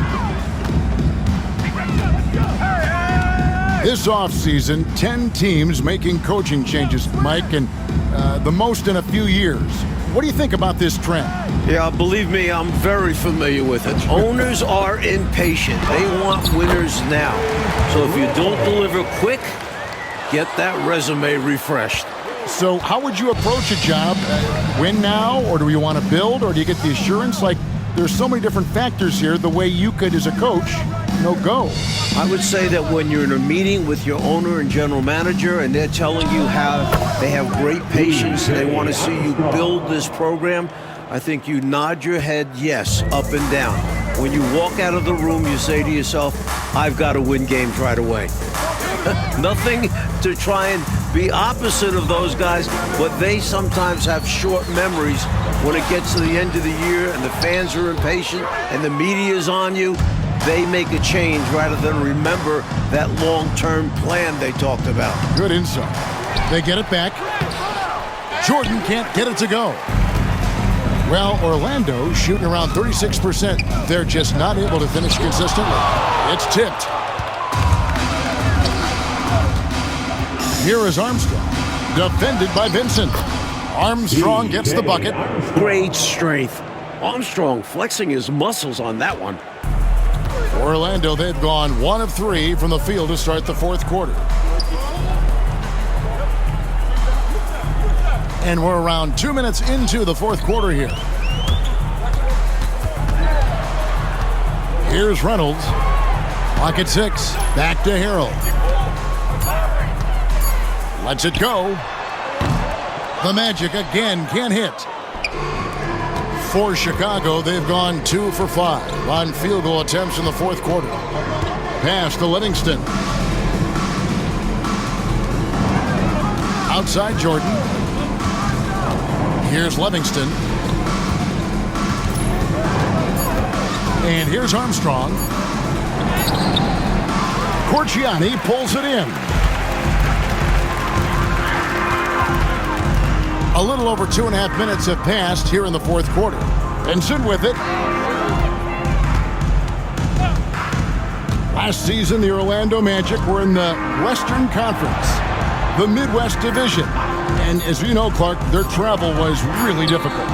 This offseason, 10 teams making coaching changes, Mike, and the most in a few years. What do you think about this trend? Yeah, believe me, I'm very familiar with it. Owners are impatient. They want winners now. So if you don't deliver quick, get that resume refreshed. So how would you approach a job? Win now, or do you want to build, or do you get the assurance? Like, there's so many different factors here, the way you could, as a coach, go. I would say that when you're in a meeting with your owner and general manager and they're telling you how they have great patience, they want to see you build this program, I think you nod your head yes, up and down. When you walk out of the room, you say to yourself, I've got to win games right away. Nothing to try and be opposite of those guys, but they sometimes have short memories when it gets to the end of the year and the fans are impatient and the media's on you, they make a change rather than remember that long-term plan they talked about. Good insight. They get it back. Jordan can't get it to go. Well, Orlando shooting around 36%. They're just not able to finish consistently. It's tipped. Here is Armstrong, defended by Vincent. Armstrong gets the bucket. Great strength. Armstrong flexing his muscles on that one. Orlando, they've gone 1 of 3 from the field to start the fourth quarter. And we're around 2 minutes into the fourth quarter here. Here's Reynolds. Pocket 6. Back to Harrell. Lets it go. The Magic again can't hit. For Chicago, they've gone 2 for 5 on field goal attempts in the fourth quarter. Pass to Livingston. Outside Jordan. Here's Livingston. And here's Armstrong. Corchiani pulls it in. A little over 2.5 minutes have passed here in the fourth quarter. Vincent with it. Last season, the Orlando Magic were in the Western Conference, the Midwest Division. And as you know, Clark, their travel was really difficult.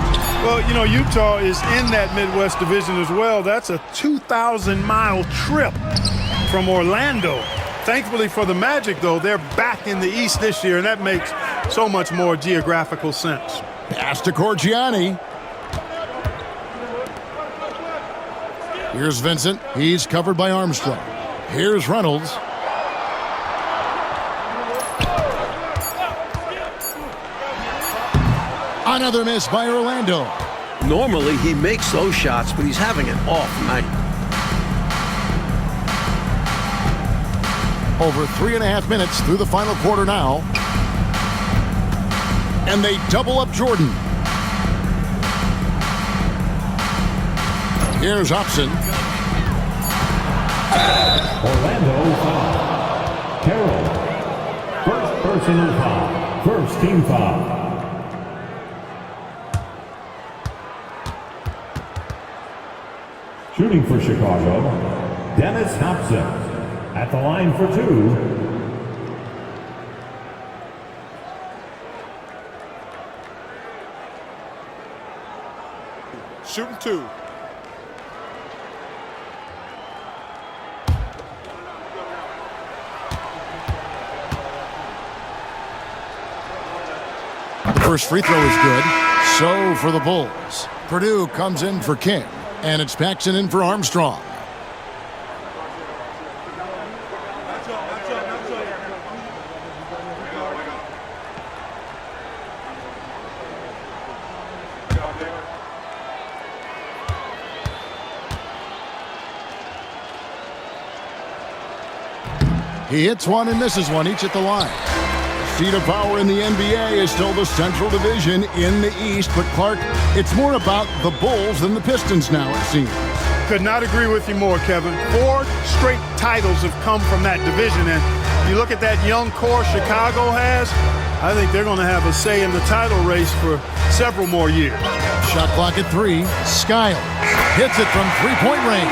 Well, you know, Utah is in that Midwest Division as well. That's a 2,000-mile trip from Orlando. Thankfully for the Magic, though, they're back in the East this year, and that makes so much more geographical sense. Pass to Corchiani. Here's Vincent. He's covered by Armstrong. Here's Reynolds. Another miss by Orlando. Normally, he makes those shots, but he's having an off night. Over 3.5 minutes through the final quarter now. And they double up Jordan. Here's Upson. Orlando foul. Carroll. First personal foul. First team foul. Shooting for Chicago, Dennis Hobson. At the line for 2. Shooting 2. The first free throw is good. So for the Bulls. Purdue comes in for King. And it's Paxson in for Armstrong. He hits one and misses one, each at the line. Seat of power in the NBA is still the Central Division in the East, but Clark, it's more about the Bulls than the Pistons now, it seems. Could not agree with you more, Kevin. 4 straight titles have come from that division, and you look at that young core Chicago has, I think they're going to have a say in the title race for several more years. Shot clock at 3. Skiles hits it from three-point range.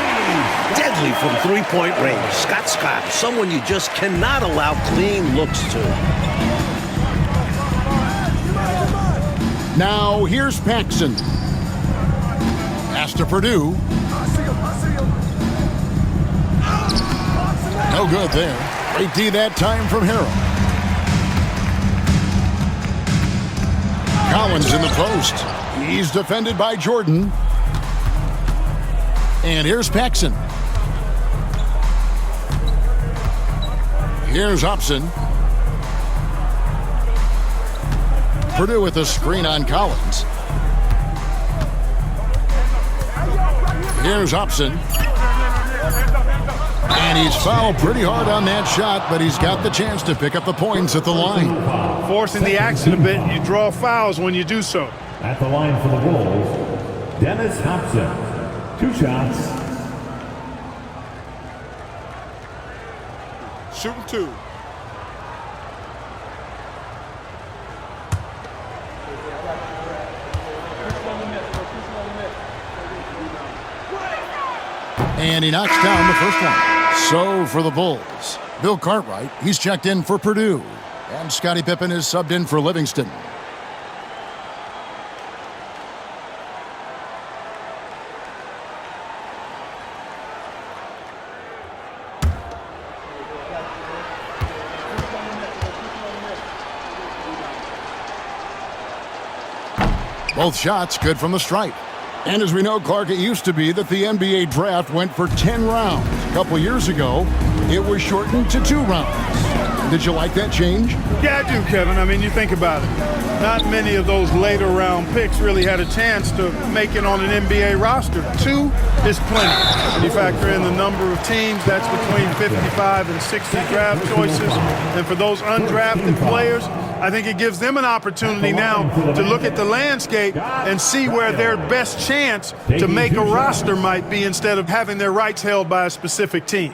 Deadly from three-point range. Scott, someone you just cannot allow clean looks to. Now here's Paxson. Pass to Purdue. No good there. Great D that time from Harrell. Collins in the post. He's defended by Jordan. And here's Paxson. Here's Upson. Purdue with a screen on Collins. Here's Upson. And he's fouled pretty hard on that shot, but he's got the chance to pick up the points at the line. Forcing the action a bit, you draw fouls when you do so. At the line for the Wolves, Dennis Hobson. 2 shots. Shooting 2. And he knocks down the first one. So for the Bulls, Bill Cartwright, he's checked in for Purdue. And Scottie Pippen is subbed in for Livingston. Both shots good from the stripe. And as we know, Clark, it used to be that the NBA draft went for 10 rounds. A couple years ago, it was shortened to 2 rounds. Did you like that change? Yeah, I do, Kevin. I mean, you think about it. Not many of those later round picks really had a chance to make it on an NBA roster. 2 is plenty. When you factor in the number of teams, that's between 55 and 60 draft choices. And for those undrafted players, I think it gives them an opportunity now to look at the landscape and see where their best chance to make a roster might be instead of having their rights held by a specific team.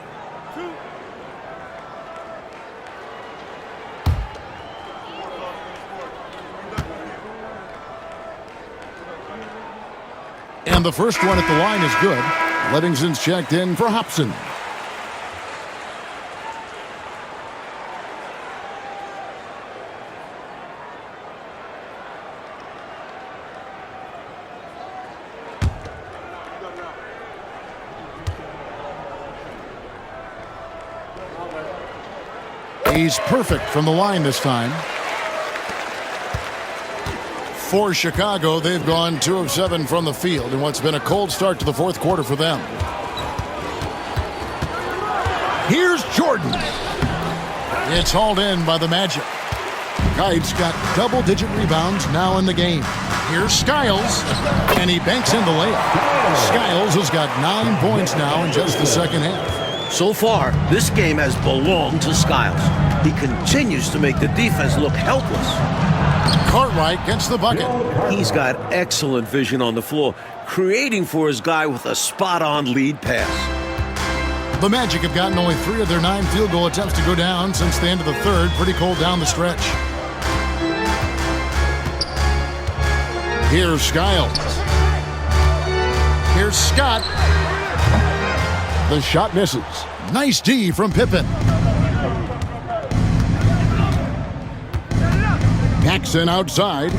And the first one at the line is good. Livingston's checked in for Hobson. He's perfect from the line this time. For Chicago, they've gone 2 of 7 from the field in what's been a cold start to the fourth quarter for them. Here's Jordan. It's hauled in by the Magic. Kite's got double-digit rebounds now in the game. Here's Skiles, and he banks in the layup. Skiles has got 9 points now in just the second half. So far, this game has belonged to Skiles. He continues to make the defense look helpless. Cartwright gets the bucket. He's got excellent vision on the floor, creating for his guy with a spot-on lead pass. The Magic have gotten only 3 of their 9 field goal attempts to go down since the end of the third. Pretty cold down the stretch. Here's Skiles. Here's Scott. The shot misses. Nice D from Pippen. Paxson outside,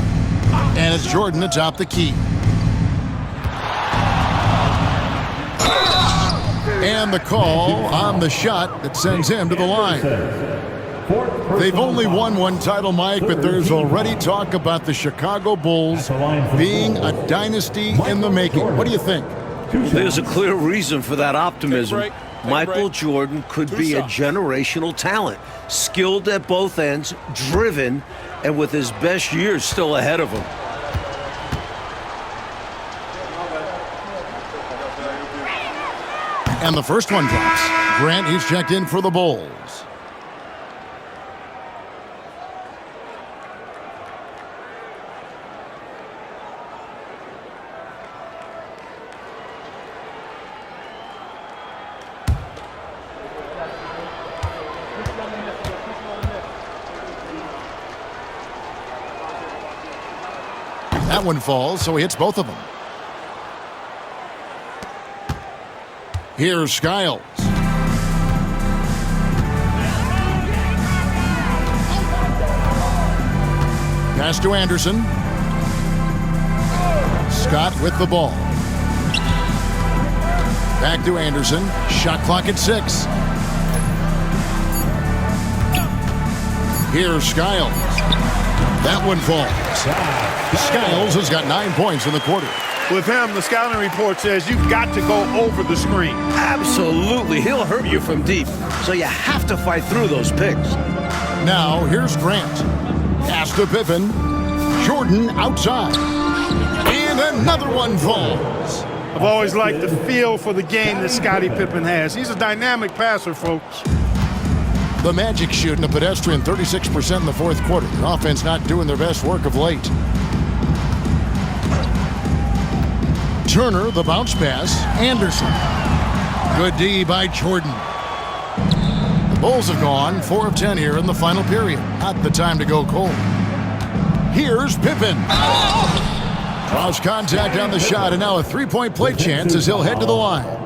and it's Jordan atop the key. And the call on the shot that sends him to the line. They've only won 1 title, Mike, but there's already talk about the Chicago Bulls being a dynasty in the making. What do you think? There's a clear reason for that optimism. Michael Jordan could be a generational talent, skilled at both ends, driven, and with his best years still ahead of him. And the first one drops. Grant, he's checked in for the Bulls. That one falls, so he hits both of them. Here's Skiles. Pass to Anderson. Scott with the ball. Back to Anderson. Shot clock at 6. Here's Skiles. That one falls. Skiles has got 9 points in the quarter. With him, the scouting report says you've got to go over the screen. Absolutely. He'll hurt you from deep, so you have to fight through those picks. Now, here's Grant. Pass to Pippen. Jordan outside. And another one falls. I've always liked the feel for the game that Scottie Pippen has. He's a dynamic passer, folks. The Magic shooting a pedestrian 36% in the fourth quarter. Their offense not doing their best work of late. Turner, the bounce pass. Anderson. Good D by Jordan. The Bulls have gone 4 of 10 here in the final period. Not the time to go cold. Here's Pippen. Draws contact on the shot, and now a three-point play chance as he'll head to the line.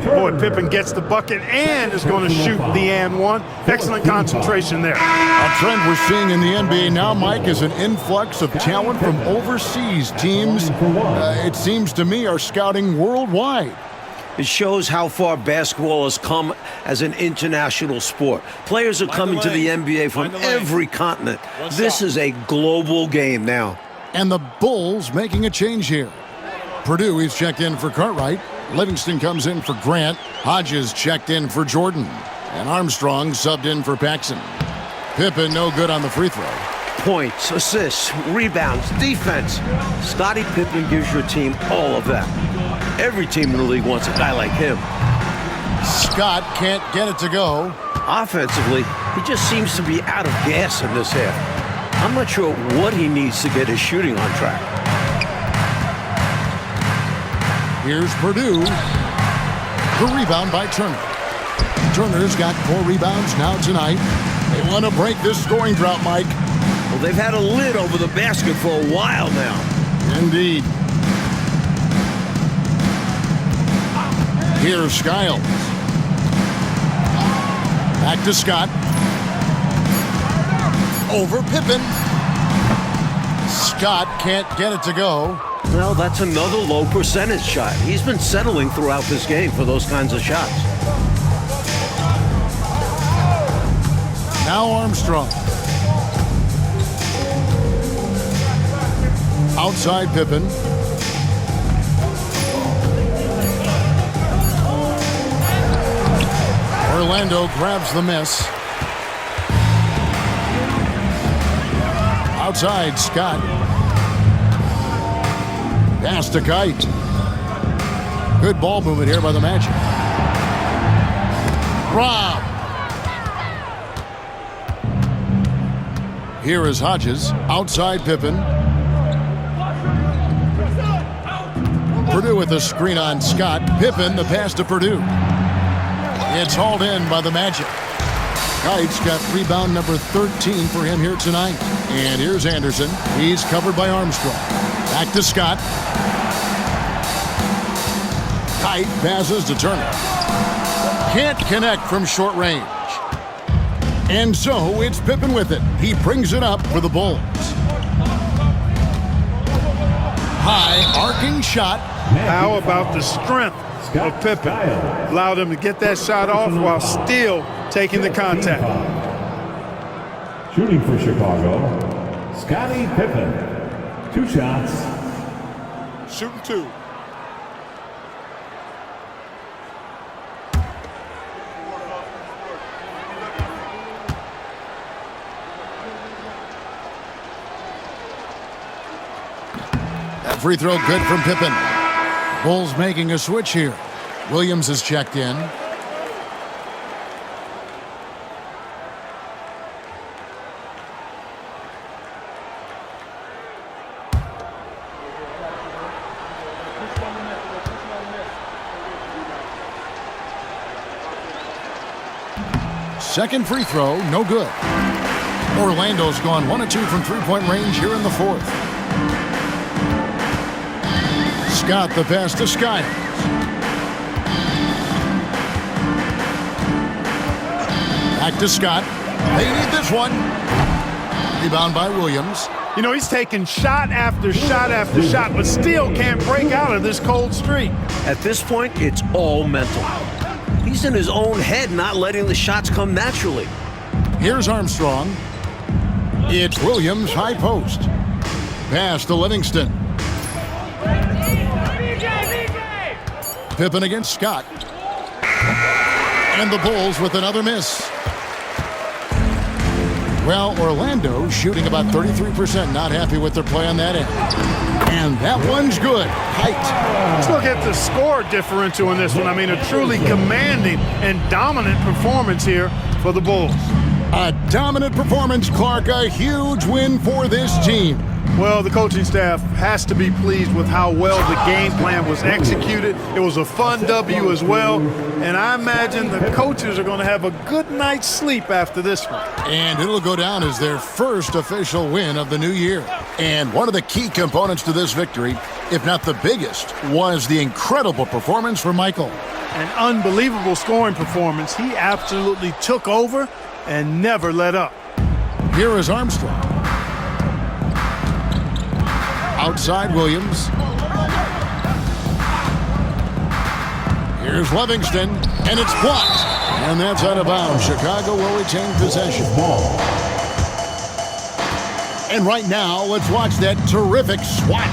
Boy, Pippen gets the bucket and is going to shoot the and one. Excellent concentration there. A trend we're seeing in the NBA now, Mike, is an influx of talent from overseas teams. It seems to me are scouting worldwide. It shows how far basketball has come as an international sport. Players are coming to the NBA from every continent. This is a global game now. And the Bulls making a change here. Purdue, he's checked in for Cartwright. Livingston comes in for Grant. Hodges checked in for Jordan. And Armstrong subbed in for Paxson. Pippen no good on the free throw. Points, assists, rebounds, defense. Scottie Pippen gives your team all of that. Every team in the league wants a guy like him. Scott can't get it to go. Offensively, he just seems to be out of gas in this half. I'm not sure what he needs to get his shooting on track. Here's Purdue. The rebound by Turner. Turner's got 4 rebounds now tonight. They want to break this scoring drought, Mike. Well, they've had a lid over the basket for a while now. Indeed. Here's Skiles. Back to Scott. Over Pippen. Scott can't get it to go. Well, that's another low percentage shot. He's been settling throughout this game for those kinds of shots. Now Armstrong. Outside Pippen. Orlando grabs the miss. Outside Scott. Pass to Kite. Good ball movement here by the Magic. Rob. Here is Hodges. Outside Pippen. Purdue with a screen on Scott. Pippen, the pass to Purdue. It's hauled in by the Magic. Kite's got rebound number 13 for him here tonight. And here's Anderson. He's covered by Armstrong. Back to Scott. Kite passes to Turner. Can't connect from short range. And so it's Pippen with it. He brings it up for the Bulls. High arcing shot. How about the strength of Pippen? Allowed him to get that shot off while still taking the contact. Shooting for Chicago, Scottie Pippen. 2 shots. Shooting 2. That free throw good from Pippen. Bulls making a switch here. Williams is checked in. Second free throw, no good. Orlando's gone 1 of 2 from three-point range here in the 4th. Scott the pass to Skiles. Back to Scott. They need this one. Rebound by Williams. You know, he's taking shot after shot after shot, but still can't break out of this cold streak. At this point, it's all mental. He's in his own head, not letting the shots come naturally. Here's Armstrong. It's Williams, high post. Pass to Livingston. Pippen against Scott. And the Bulls with another miss. Well, Orlando shooting about 33%, not happy with their play on that end. And that one's good. Height. Let's look at the score differential in this one. I mean, a truly commanding and dominant performance here for the Bulls. A dominant performance, Clark. A huge win for this team. Well, the coaching staff has to be pleased with how well the game plan was executed. It was a fun W as well, and I imagine the coaches are going to have a good night's sleep after this one. And it'll go down as their first official win of the new year. And one of the key components to this victory, if not the biggest, was the incredible performance from Michael. An unbelievable scoring performance. He absolutely took over and never let up. Here is Armstrong. Outside Williams. Here's Livingston, and it's blocked. And that's out of bounds. Chicago will retain possession. And right now, let's watch that terrific swat.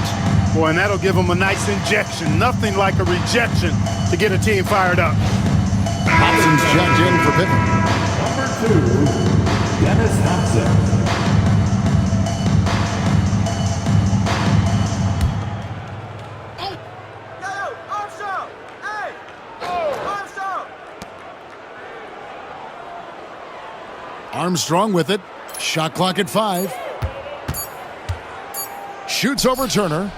Boy, and that'll give them a nice injection. Nothing like a rejection to get a team fired up. Hobson's checked in for Pippen. Number 2, Dennis Hobson. Armstrong with it. Shot clock at 5. Shoots over Turner.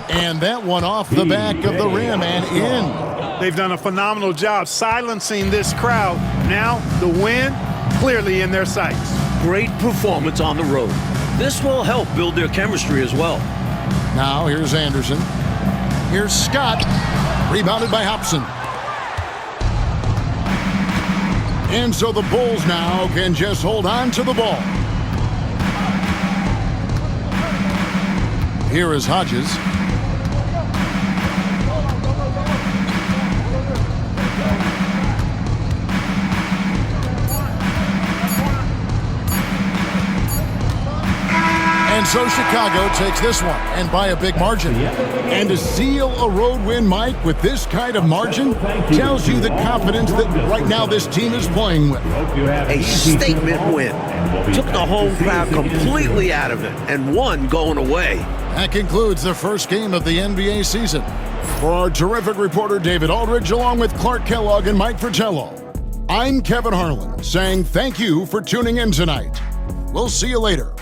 And that one off the back of the rim and in. They've done a phenomenal job silencing this crowd. Now the win clearly in their sights. Great performance on the road. This will help build their chemistry as well. Now here's Anderson. Here's Scott. Rebounded by Hobson. And so the Bulls now can just hold on to the ball. Here is Hodges. And so Chicago takes this one, and by a big margin. And to seal a road win, Mike, with this kind of margin, tells you the confidence that right now this team is playing with. A statement win. Took the home crowd completely out of it and won going away. That concludes the first game of the NBA season. For our terrific reporter David Aldridge, along with Clark Kellogg and Mike Fratello, I'm Kevin Harlan saying thank you for tuning in tonight. We'll see you later.